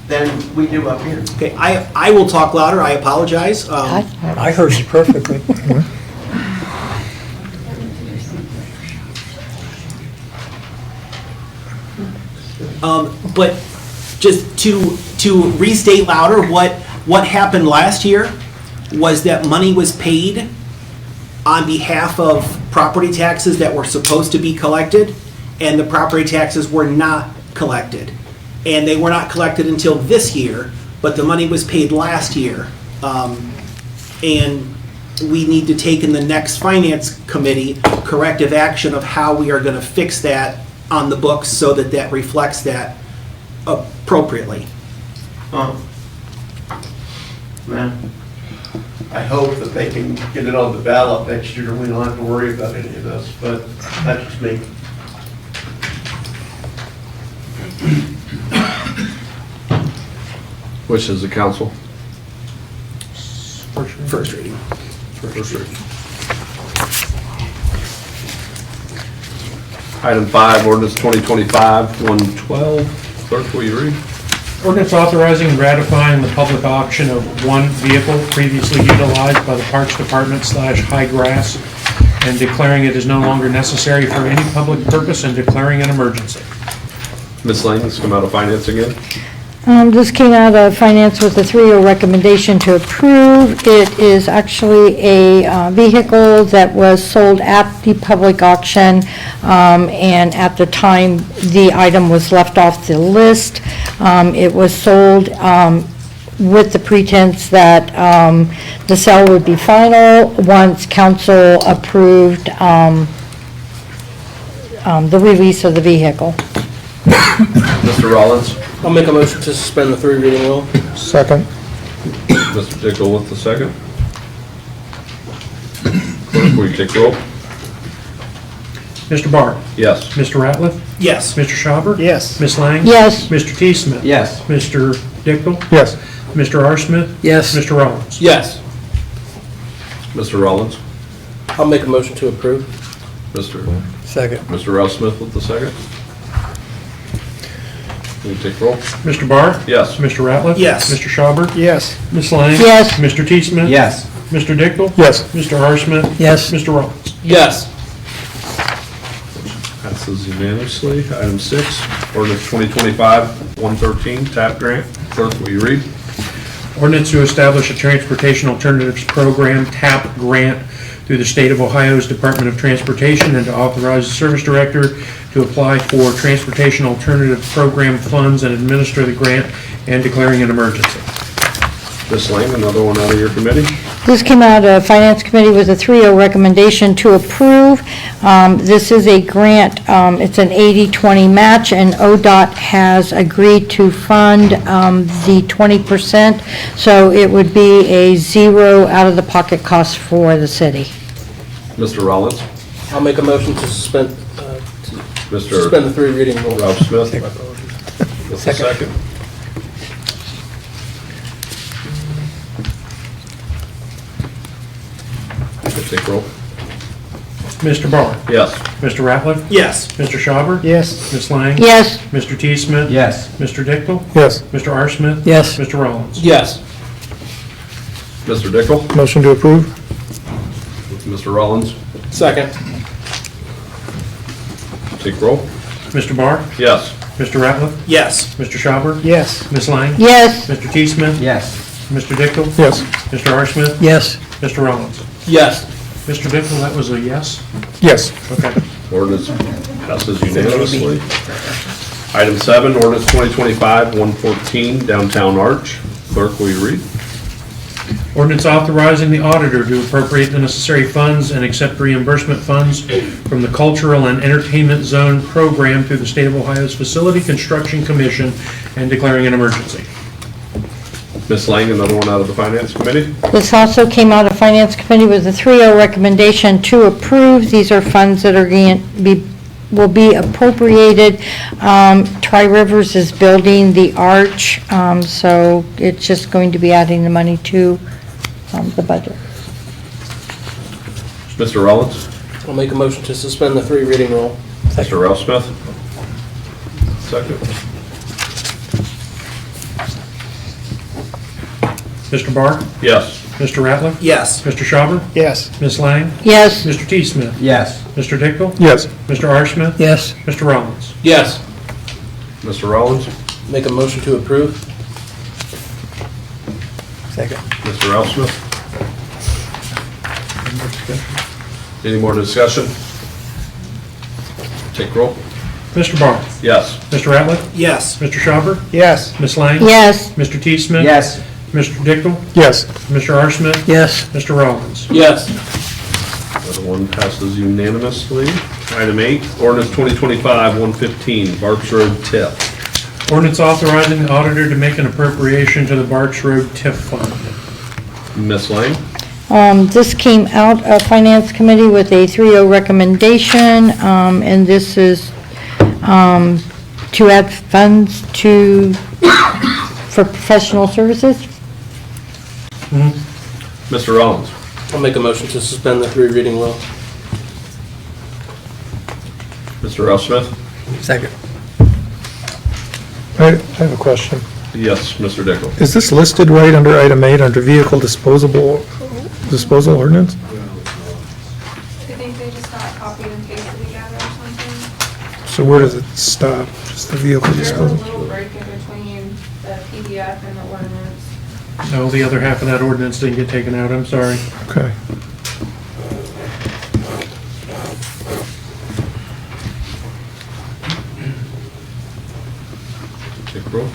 than we do up here. Okay, I will talk louder, I apologize. I heard you perfectly. But just to restate louder, what happened last year was that money was paid on behalf of property taxes that were supposed to be collected, and the property taxes were not collected. And they were not collected until this year, but the money was paid last year. And we need to take in the next finance committee corrective action of how we are going to fix that on the books so that that reflects that appropriately. Man, I hope that they can get it on the ballot next year and we don't have to worry about any of this, but that's just me. Which is the council? First reading. First reading. Item 5, ordinance 2025-112. Clerk, will you read? Ordinance authorizing and ratifying the public auction of one vehicle previously utilized by the Parks Department / High Grass and declaring it is no longer necessary for any public purpose and declaring an emergency. Ms. Lang, this come out of finance again? This came out of finance with a 3-0 recommendation to approve. It is actually a vehicle that was sold at the public auction, and at the time the item was left off the list. It was sold with the pretense that the sale would be final once council approved the release of the vehicle. Mr. Rollins? I'll make a motion to suspend the 3 reading rule. Second. Mr. Dickel with the second. Clerk, will you take roll? Mr. Barr? Yes. Mr. Ratliff? Yes. Mr. Schauber? Yes. Ms. Lang? Yes. Mr. T. Smith? Yes. Mr. Dickel? Yes. Mr. R. Smith? Yes. Mr. Rollins? Yes. Mr. Rollins? I'll make a motion to approve. Second. Mr. Rouse Smith with the second. Will you take roll? Mr. Barr? Yes. Mr. Ratliff? Yes. Mr. Schauber? Yes. Ms. Lang? Yes. Mr. T. Smith? Yes. Mr. Dickel? Yes. Mr. R. Smith? Yes. Mr. Rollins? Yes. Passes unanimously. Item 6, ordinance 2025-113, TAP grant. Clerk, will you read? Ordinance to establish a Transportation Alternatives Program, TAP grant, through the State of Ohio's Department of Transportation and to authorize the Service Director to apply for Transportation Alternative Program funds and administer the grant and declaring an emergency. Ms. Lang, another one out of your committee? This came out of Finance Committee with a 3-0 recommendation to approve. This is a grant, it's an 80-20 match, and ODOT has agreed to fund the 20%, so it would be a zero out-of-the-pocket cost for the city. Mr. Rollins? I'll make a motion to suspend Mr. the 3 reading rule. Rob Smith? What's the second? Take roll. Mr. Barr? Yes. Mr. Ratliff? Yes. Mr. Schauber? Yes. Ms. Lang? Yes. Mr. T. Smith? Yes. Mr. Dickel? Yes. Mr. R. Smith? Yes. Mr. Rollins? Yes. Mr. Dickel? Motion to approve? Mr. Rollins? Second. Take roll. Mr. Barr? Yes. Mr. Ratliff? Yes. Mr. Schauber? Yes. Ms. Lang? Yes. Mr. T. Smith? Yes. Mr. Dickel? Yes. Mr. R. Smith? Yes. Mr. Rollins? Yes. Mr. Dickel, that was a yes? Yes. Okay. Ordinance passes unanimously. Item 7, ordinance 2025-114, Downtown Arch. Clerk, will you read? Ordinance authorizing the auditor to appropriate the necessary funds and accept reimbursement funds from the Cultural and Entertainment Zone Program through the State of Ohio's Facility Construction Commission and declaring an emergency. Ms. Lang, another one out of the Finance Committee? This also came out of Finance Committee with a 3-0 recommendation to approve. These are funds that are will be appropriated. Tri-Rivers is building the arch, so it's just going to be adding the money to the budget. Mr. Rollins? I'll make a motion to suspend the 3 reading rule. Mr. Ralph Smith? Second. Mr. Barr? Yes. Mr. Ratliff? Yes. Mr. Schauber? Yes. Ms. Lang? Yes. Mr. T. Smith? Yes. Mr. Dickel? Yes. Mr. R. Smith? Yes. Mr. Rollins? Yes. Mr. Rollins? Make a motion to approve. Second. Mr. Ralph Smith? Any more discussion? Take roll. Mr. Barr? Yes. Mr. Ratliff? Yes. Mr. Schauber? Yes. Ms. Lang? Yes. Mr. T. Smith? Yes. Mr. Dickel? Yes. Mr. R. Smith? Yes. Mr. Rollins? Yes. Another one passes unanimously. Item 8, ordinance 2025-115, Barks Road TIF. Ordinance authorizing the auditor to make an appropriation to the Barks Road TIF fund. Ms. Lang? This came out of Finance Committee with a 3-0 recommendation, and this is to add funds for professional services. Mr. Rollins? I'll make a motion to suspend the 3 reading rule. Mr. Ralph Smith? Second. I have a question. Yes, Mr. Dickel. Is this listed right under item 8, under vehicle disposal ordinance? I think they just got copied and pasted together or something. So where does it stop? Just the vehicle There's a disposal? little break in between the PDF and the ordinance. No, the other half of that ordinance didn't get taken out, I'm sorry. Okay. Take roll.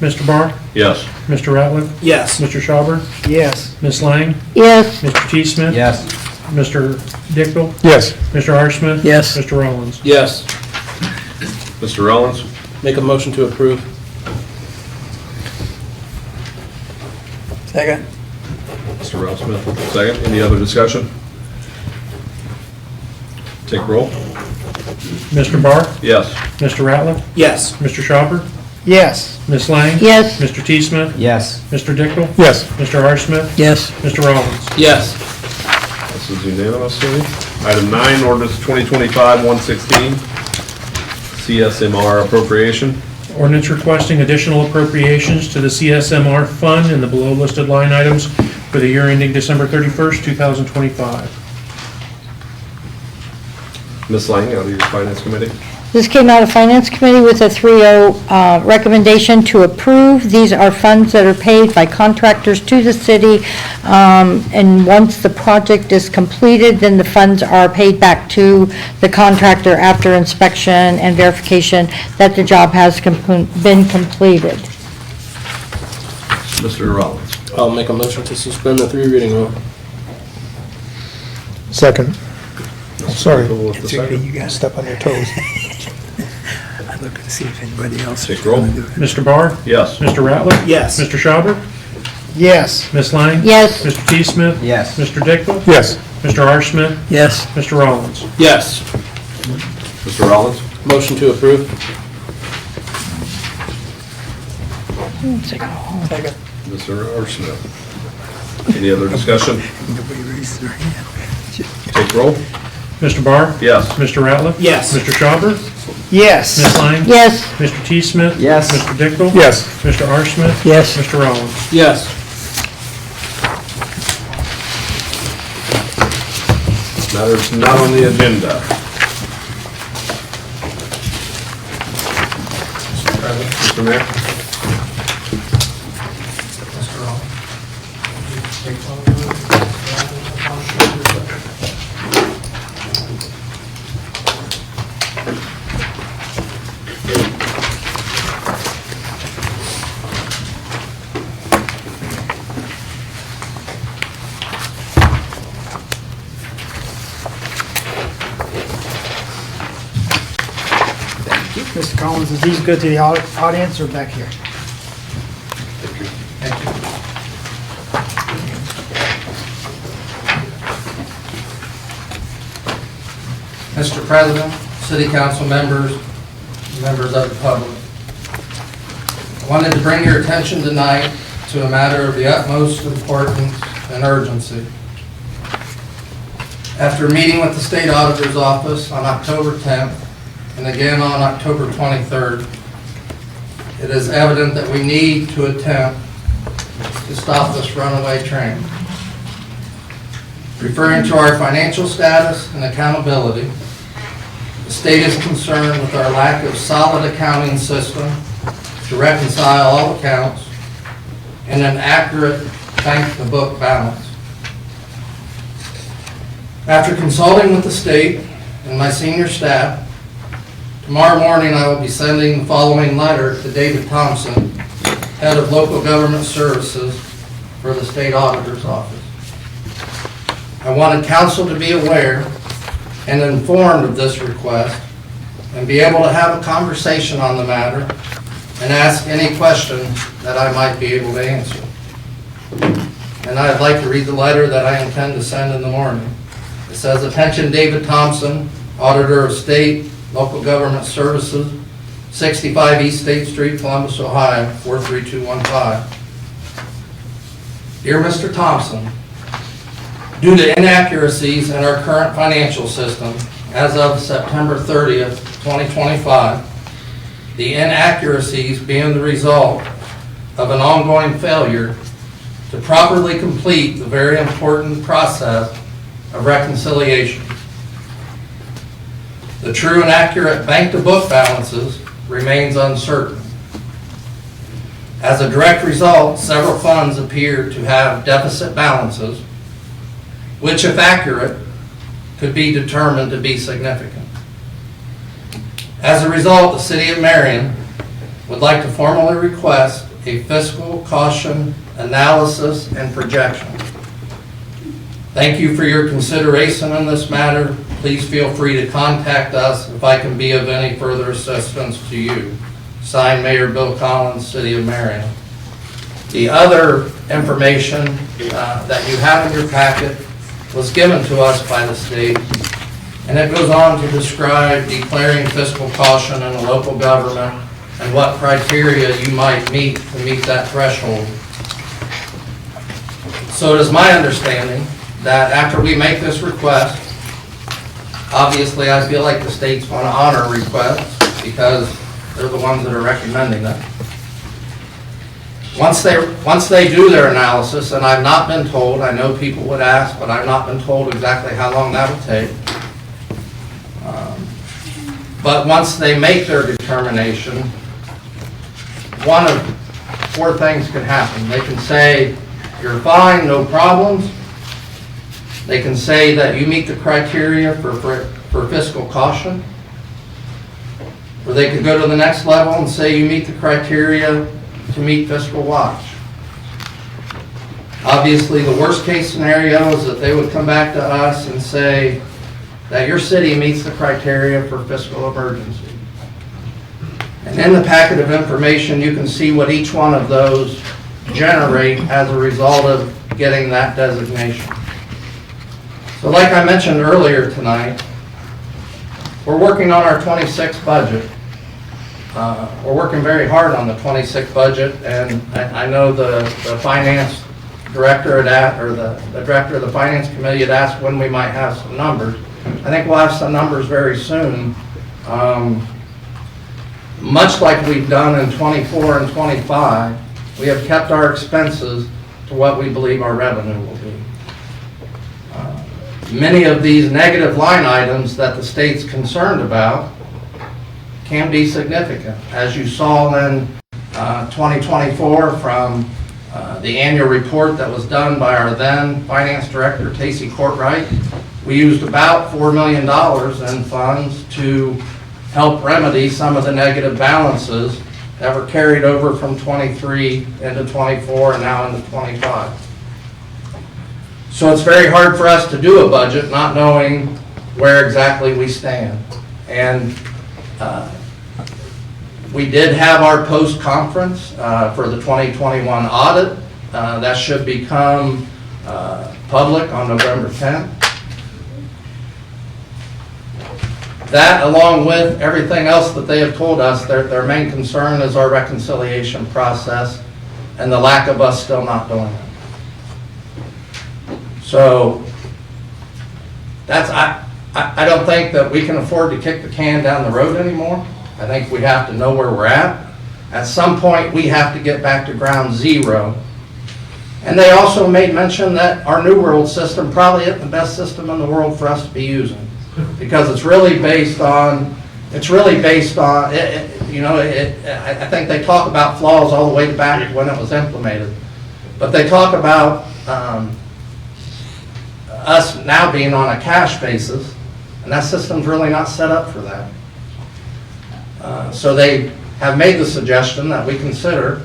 Mr. Barr? Yes. Mr. Ratliff? Yes. Mr. Schauber? Yes. Ms. Lang? Yes. Mr. T. Smith? Yes. Mr. Dickel? Yes. Mr. R. Smith? Yes. Mr. Rollins? Yes. Mr. Rollins? Make a motion to approve. Second. Mr. Ralph Smith, second. Any other discussion? Take roll. Mr. Barr? Yes. Mr. Ratliff? Yes. Mr. Schauber? Yes. Ms. Lang? Yes. Mr. T. Smith? Yes. Mr. Dickel? Yes. Mr. R. Smith? Yes. Mr. Rollins? Yes. This is unanimously. Item 9, ordinance 2025-116, CSMR appropriation. Ordinance requesting additional appropriations to the CSMR fund in the below listed line items for the year ending December 31st, 2025. Ms. Lang, out of your Finance Committee. This came out of Finance Committee with a 3-0 recommendation to approve. These are funds that are paid by contractors to the city, and once the project is completed, then the funds are paid back to the contractor after inspection and verification that the job has been completed. Mr. Rollins. I'll make a motion to suspend the 3 reading rule. Second. Sorry, It's okay, you guys. step on your toes. I looked to see if anybody else. Take roll. Mr. Barr? Yes. Mr. Ratliff? Yes. Mr. Schauber? Yes. Ms. Lang? Yes. Mr. T. Smith? Yes. Mr. Dickel? Yes. Mr. R. Smith? Yes. Mr. Rollins? Yes. Mr. Rollins? Motion to approve. Second. Mr. R. Smith. Any other discussion? Nobody raised their hand. Take roll. Mr. Barr? Yes. Mr. Ratliff? Yes. Mr. Schauber? Yes. Ms. Lang? Yes. Mr. T. Smith? Yes. Mr. Dickel? Yes. Mr. R. Smith? Yes. Mr. Rollins? Yes. Matters not on the agenda. Mr. Mayor? Mr. Collins, is these good to the audience or back here? Mr. President, City Council members, members of the public. I wanted to bring your attention tonight to a matter of the utmost importance and urgency. After meeting with the State Auditor's Office on October 10th and again on October 23rd, it is evident that we need to attempt to stop this runaway train. Referring to our financial status and accountability, the state is concerned with our lack of solid accounting system to reconcile all accounts and an accurate bank-to-book balance. After consulting with the state and my senior staff, tomorrow morning I will be sending the following letter to David Thompson, Head of Local Government Services for the State Auditor's Office. I wanted council to be aware and informed of this request and be able to have a conversation on the matter and ask any questions that I might be able to answer. And I'd like to read the letter that I intend to send in the morning. It says, "Attention David Thompson, Auditor of State, Local Government Services, 65 East State Street, Columbus, Ohio, 43215. Dear Mr. Thompson, due to inaccuracies in our current financial system, as of September 30th, 2025, the inaccuracies being the result of an ongoing failure to properly complete the very important process of reconciliation. The true and accurate bank-to-book balances remains uncertain. As a direct result, several funds appear to have deficit balances, which, if accurate, could be determined to be significant. As a result, the City of Marion would like to formally request a fiscal caution analysis and projection. Thank you for your consideration in this matter. Please feel free to contact us if I can be of any further assistance to you. Signed, Mayor Bill Collins, City of Marion." The other information that you have in your packet was given to us by the state, and it goes on to describe declaring fiscal caution in a local government and what criteria you might meet to meet that threshold. So it is my understanding that after we make this request, obviously I feel like the state's going to honor requests because they're the ones that are recommending it. Once they do their analysis, and I've not been told, I know people would ask, but I've not been told exactly how long that will take. But once they make their determination, one of four things can happen. They can say, "You're fine, no problems." They can say that you meet the criteria for fiscal caution. Or they could go to the next level and say you meet the criteria to meet fiscal watch. Obviously, the worst-case scenario is that they would come back to us and say that your city meets the criteria for fiscal emergency. And in the packet of information, you can see what each one of those generate as a result of getting that designation. So like I mentioned earlier tonight, we're working on our 26 budget. We're working very hard on the 26 budget, and I know the finance director or the director of the finance committee had asked when we might have some numbers. I think we'll have some numbers very soon. Much like we've done in 24 and 25, we have kept our expenses to what we believe our revenue will be. Many of these negative line items that the state's concerned about can be significant. As you saw in 2024 from the annual report that was done by our then finance director, Tacey Courtwright, we used about $4 million in funds to help remedy some of the negative balances that were carried over from 23 into 24 and now into 25. So it's very hard for us to do a budget not knowing where exactly we stand. And we did have our post-conference for the 2021 audit. That should become public on November 10th. That, along with everything else that they have told us, their main concern is our reconciliation process and the lack of us still not doing it. So that's, I don't think that we can afford to kick the can down the road anymore. I think we have to know where we're at. At some point, we have to get back to ground zero. And they also made mention that our New World system probably isn't the best system in the world for us to be using, because it's really based on, I think they talk about flaws all the way back when it was implemented. But they talk about us now being on a cash basis, and that system's really not set up for that. So they have made the suggestion that we consider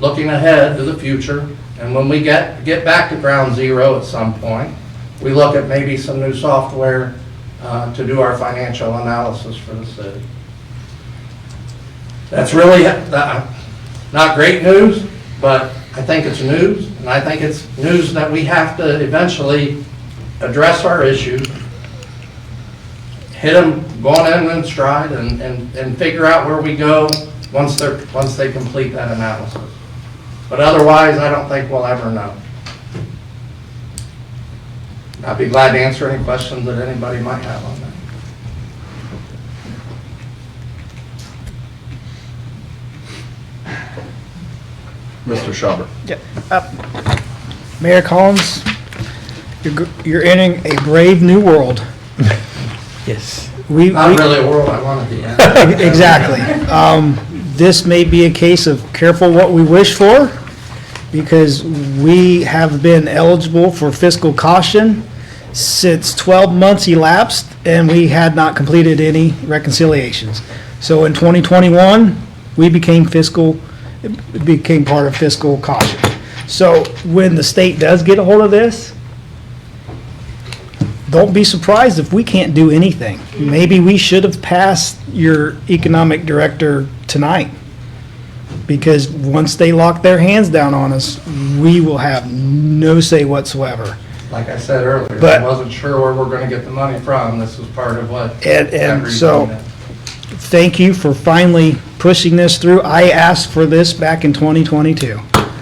looking ahead to the future, and when we get back to ground zero at some point, we look at maybe some new software to do our financial analysis for the city. That's really not great news, but I think it's news, and I think it's news that we have to eventually address our issues, hit them going in stride, and figure out where we go once they complete that analysis. But otherwise, I don't think we'll ever know. I'd be glad to answer any questions that anybody might have on that. Mr. Schauber. Yeah. Mayor Collins, you're entering a brave new world. Yes. Not really a world I want to be in. Exactly. This may be a case of careful what we wish for, because we have been eligible for fiscal caution since 12 months elapsed, and we had not completed any reconciliations. So in 2021, we became part of fiscal caution. So when the state does get a hold of this, don't be surprised if we can't do anything. Maybe we should have passed your economic director tonight, because once they lock their hands down on us, we will have no say whatsoever. Like I said earlier, But- I wasn't sure where we're going to get the money from. This was part of what. And so, thank you for finally pushing this through. I asked for this back in 2022,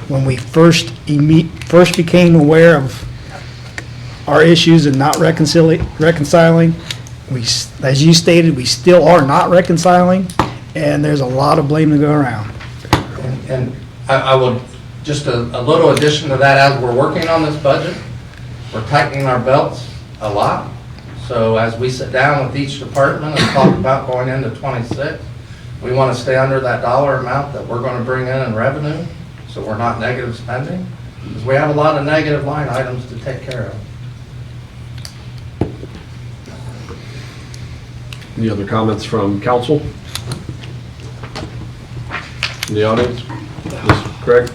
when we first became aware of our issues and not reconciling. We, as you stated, we still are not reconciling, and there's a lot of blame to go around. And I would, just a little addition to that, as we're working on this budget, we're tightening our belts a lot. So as we sit down with each department and talk about going into 26, we want to stay under that dollar amount that we're going to bring in revenue, so we're not negative spending, because we have a lot of negative line items to take care of. Any other comments from council? In the audience? Mr. Craig?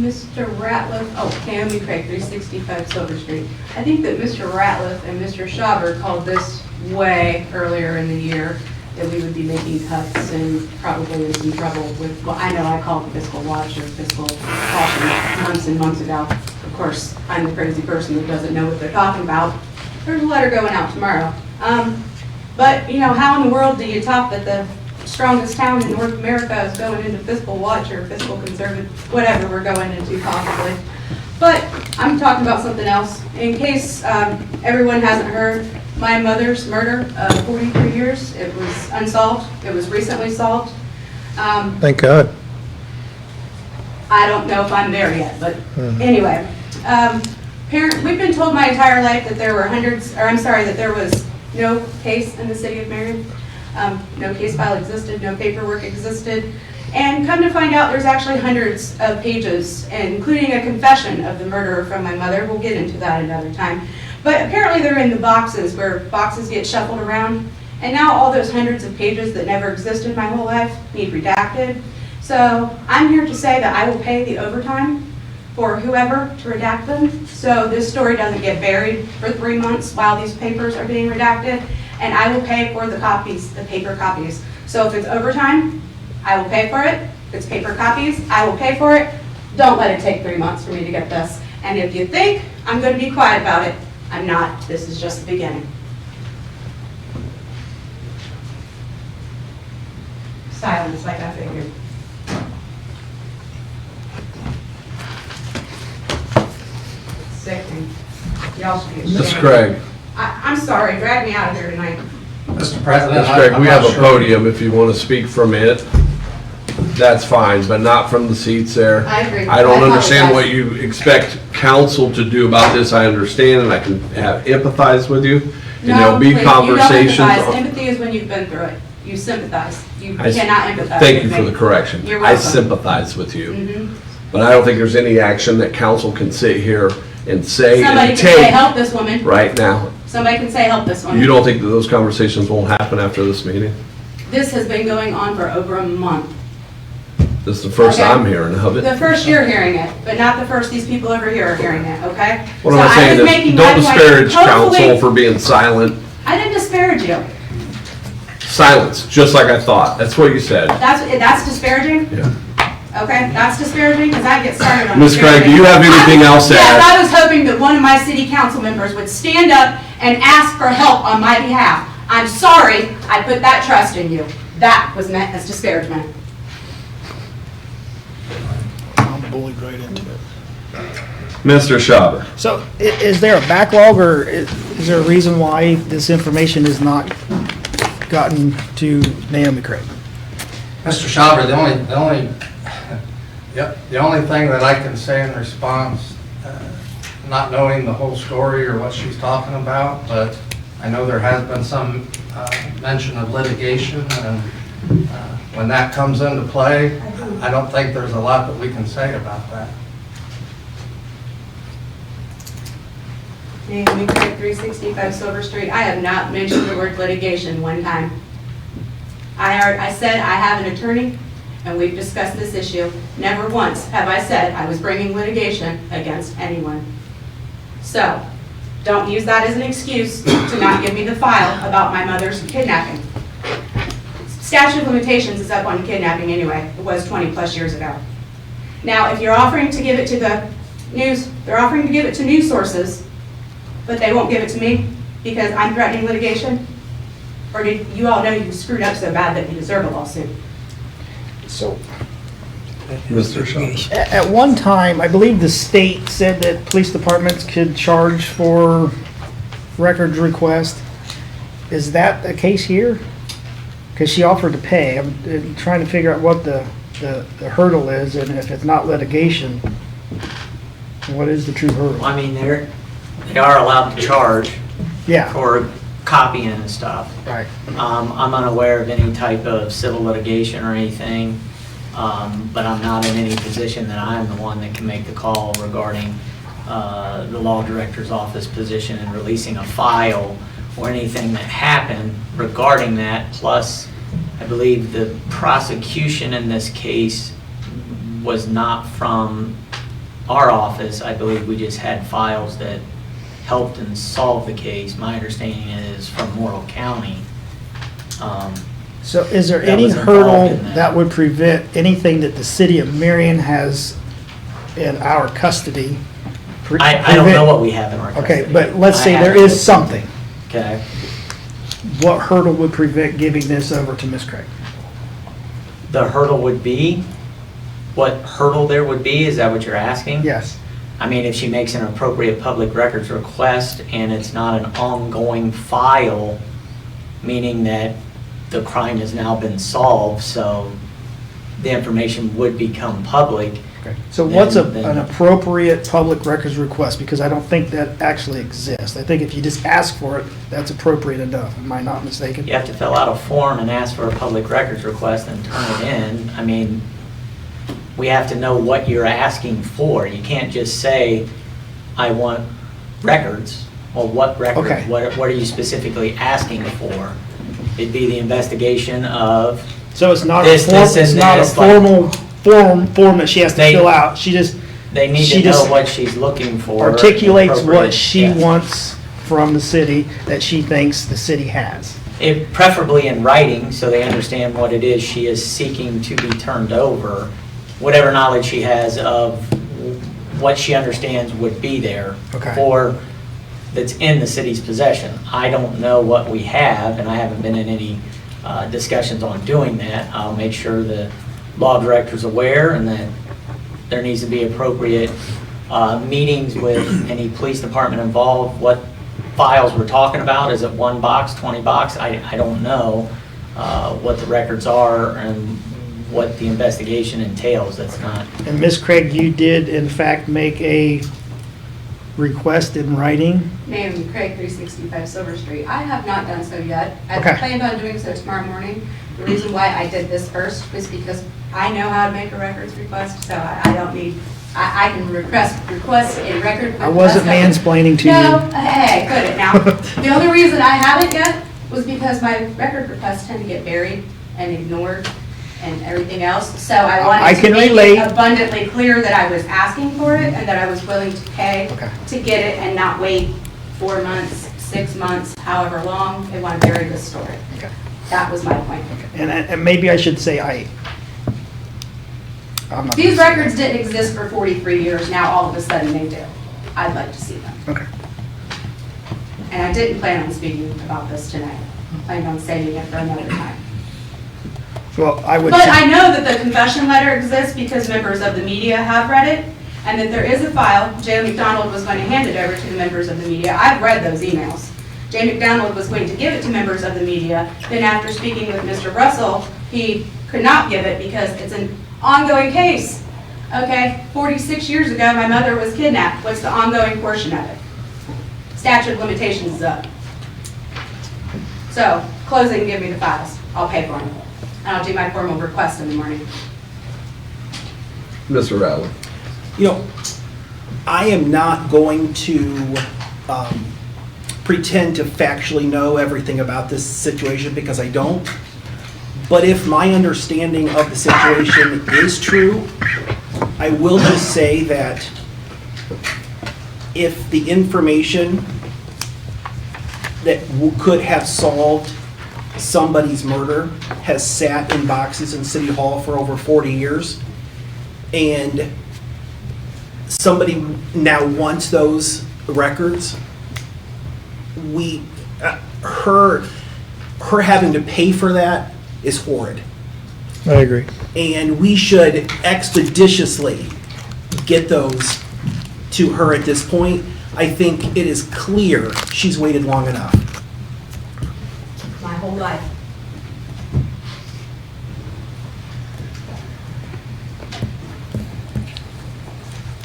Mr. Ratliff, Naomi Craig, 365 Silver Street. I think that Mr. Ratliff and Mr. Schauber called this way earlier in the year, that we would be making cuts and probably in some trouble with, well, I know I called the fiscal watch or fiscal caution months and months ago. Of course, I'm the crazy person that doesn't know what they're talking about. There's a letter going out tomorrow. But, you know, how in the world do you top that the strongest town in North America is going into fiscal watch or fiscal conservative, whatever we're going into possibly. But I'm talking about something else. In case everyone hasn't heard, my mother's murder of 43 years, it was unsolved. It was recently solved. Thank God. I don't know if I'm there yet, but anyway. We've been told my entire life that there were that there was no case in the city of Marion. No case file existed, no paperwork existed. And come to find out, there's actually hundreds of pages, including a confession of the murderer from my mother. We'll get into that another time. But apparently they're in the boxes where boxes get shuffled around. And now all those hundreds of pages that never existed my whole life need redacted. So I'm here to say that I will pay the overtime for whoever to redact them. So this story doesn't get buried for 3 months while these papers are being redacted. And I will pay for the copies, the paper copies. So if it's overtime, I will pay for it. If it's paper copies, I will pay for it. Don't let it take 3 months for me to get this. And if you think I'm going to be quiet about it, I'm not. This is just the beginning. Silence, like I figured. It's sickening. Y'all should be ashamed. Ms. Craig. I'm sorry, drag me out of here tonight. Mr. President, Ms. Craig, I'm we not have a sure. podium if you want to speak for a minute. That's fine, but not from the seats there. I agree. I don't I understand apologize. what you expect council to do about this. I understand and I can empathize with you. And there'll be please, conversations. You don't empathize. Empathy is when you've been through it. You sympathize. You cannot empathize. Thank you with for me. the correction. You're I welcome. sympathize with you. Mhm. But I don't think there's any action that council can sit here and say Somebody and can say, take help this woman. right now. Somebody can say, help this woman. You don't think that those conversations won't happen after this meeting? This has been going on for over a month. This is the first Okay. I'm hearing of it. The first you're hearing it, but not the first these people over here are hearing it, okay? What So am I saying was is, making don't my point. disparage Hopefully- council for being silent. I didn't disparage you. Silence, just like I thought. That's what you said. That's disparaging? Yeah. Okay, that's disparaging, because I get started on Ms. Craig, do you have anything else to Yes, add? I was hoping that one of my city council members would stand up and ask for help on my behalf. I'm sorry I put that trust in you. That was meant as disparagement. I'm bullied right into it. Mr. Schauber. So is there a backlog or is there a reason why this information is not gotten to Naomi Craig? Mr. Schauber, the only thing that I can say in response, not knowing the whole story or what she's talking about, but I know there has been some mention of litigation, and when that comes into play, I don't think there's a lot that we can say about that. Naomi Craig, 365 Silver Street. I have not mentioned the word litigation one time. I said I have an attorney, and we've discussed this issue. Never once have I said I was bringing litigation against anyone. So, don't use that as an excuse to not give me the file about my mother's kidnapping. Statute of limitations is up on kidnapping anyway. It was 20 plus years ago. Now, if you're offering to give it to the news, they're offering to give it to news sources, but they won't give it to me because I'm threatening litigation? Or did you all know you screwed up so bad that you deserve a lawsuit? So, Mr. Schauber. at one time, I believe the state said that police departments could charge for records request. Is that the case here? Because she offered to pay. I'm trying to figure out what the hurdle is, and if it's not litigation, what is the true hurdle? I mean, they are allowed to charge Yeah. for copying and stuff. Right. I'm unaware of any type of civil litigation or anything, but I'm not in any position that I'm the one that can make the call regarding the law director's office position and releasing a file or anything that happened regarding that. Plus, I believe the prosecution in this case was not from our office, I believe we just had files that helped and solved the case. My understanding is from Morrill County. So is there That any was involved hurdle in that. that would prevent anything that the city of Marion has in our custody? I don't know what we have in our custody. Okay, but let's I say there haven't is looked. something. Okay. What hurdle would prevent giving this over to Ms. Craig? The hurdle would be, what hurdle there would be, is that what you're asking? Yes. I mean, if she makes an appropriate public records request and it's not an ongoing file, meaning that the crime has now been solved, so the information would become public. So what's then- an appropriate public records request? Because I don't think that actually exists. I think if you just ask for it, that's appropriate enough. Am I not mistaken? You have to fill out a form and ask for a public records request and turn it in. I mean, we have to know what you're asking for. You can't just say, I want records. Well, what records? Okay. What are you specifically asking for? It'd be the investigation of So it's not this, a form, this, and it's not a this, like- formal form that she has to They- fill out. She just they need she to know just what she's looking for. articulates what appropriate- she yes. wants from the city that she thinks the city has. It, preferably in writing, so they understand what it is she is seeking to be turned over, whatever knowledge she has of what she understands would be there Okay. for, that's in the city's possession. I don't know what we have, and I haven't been in any discussions on doing that. I'll make sure the law director's aware and that there needs to be appropriate meetings with any police department involved, what files we're talking about. Is it 1 box, 20 box? I don't know what the records are and what the investigation entails. That's not, And Ms. Craig, you did in fact make a request in writing? Name Craig, 365 Silver Street. I have not done so yet. I Okay. planned on doing so tomorrow morning. The reason why I did this first was because I know how to make a records request, so I don't need, I can request a record request. I wasn't mansplaining to you. No, hey, could it now? The only reason I haven't yet was because my record requests tend to get buried and ignored and everything else. So I I wanted to can make relate. it abundantly clear that I was asking for it and that I was willing to pay to get it and not wait 4 months, 6 months, however long they want to bury this story. That was my point. And maybe I should say I'm not These gonna say records didn't exist for 43 years, now all of a sudden they do. I'd like to see them. Okay. And I didn't plan on speaking about this tonight. I planned on saving it for another time. Well, I would. But I know that the confession letter exists because members of the media have read it, and that there is a file. Jay McDonald was going to hand it over to the members of the media. I've read those emails. Jay McDonald was going to give it to members of the media. Then after speaking with Mr. Russell, he could not give it because it's an ongoing case. Okay, 46 years ago, my mother was kidnapped. What's the ongoing portion of it? Statute of limitations is up. So, closing, give me the files. I'll pay for them. And I'll do my formal request in the morning. Mr. Rattler. You know, I am not going to pretend to factually know everything about this situation because I don't. But if my understanding of the situation is true, I will just say that if the information that could have solved somebody's murder has sat in boxes in City Hall for over 40 years, and somebody now wants those records, her having to pay for that is horrid. I agree. And we should expeditiously get those to her at this point. I think it is clear she's waited long enough. My whole life.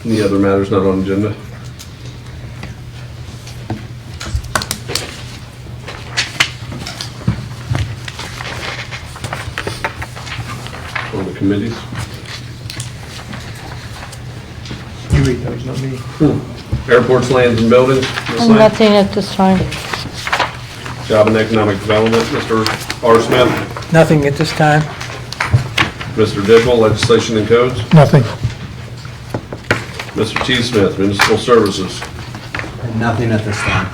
Any other matters not on agenda? On the committees? You read those, not me. Airports, lands, and buildings, Ms. Lane. Nothing at this time. Job and Economic Development, Mr. R. Smith. Nothing at this time. Mr. Dibble, Legislation and Codes. Nothing. Mr. T. Smith, Municipal Services. Nothing at this time.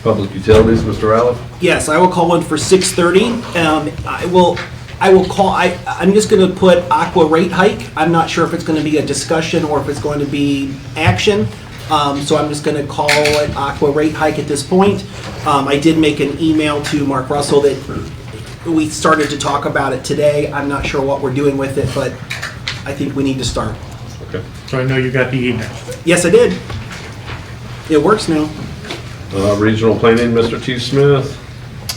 Public Utilities, Mr. Ralph. Yes, I will call one for 6:30. I'm just gonna put aqua rate hike. I'm not sure if it's gonna be a discussion or if it's going to be action. So I'm just gonna call it aqua rate hike at this point. I did make an email to Mark Russell that we started to talk about it today. I'm not sure what we're doing with it, but I think we need to start. Okay. So I know you got the email. Yes, I did. It works now. Regional Planning, Mr. T. Smith.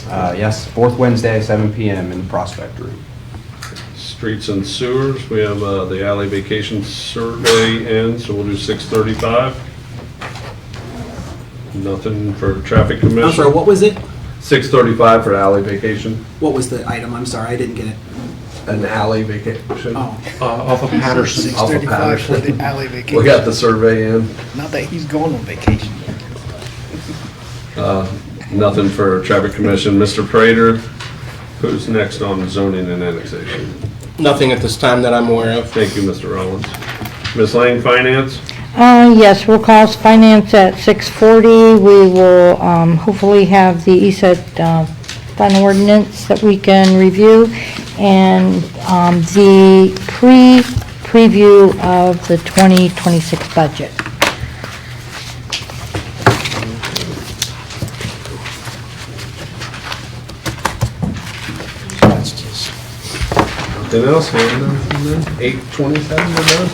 Yes, fourth Wednesday, 7 p.m. in the Prospect Room. Streets and Sewers, we have the alley vacation survey in, so we'll do 6:35. Nothing for Traffic Commission. I'm sorry, what was it? 6:35 for alley vacation. What was the item? I'm sorry, I didn't get it. An alley vacation. Oh. Off of Patterson. Off of 6:35 for the Patterson. alley vacation. We got the survey in. Not that he's going on vacation. Nothing for Traffic Commission. Mr. Prater, who's next on zoning and annexation? Nothing at this time that I'm aware of. Thank you, Mr. Rollins. Ms. Lane, Finance? Yes, we'll call finance at 6:40. We will hopefully have the ESET fund ordinance that we can review, and the preview of the 2026 budget. Anything else? 8:27, we're done?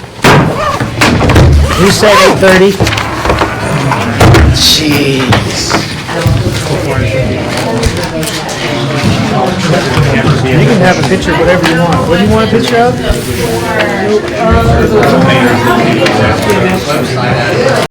Who said 8:30? Jeez. You can have a picture of whatever you want. What do you want a picture of?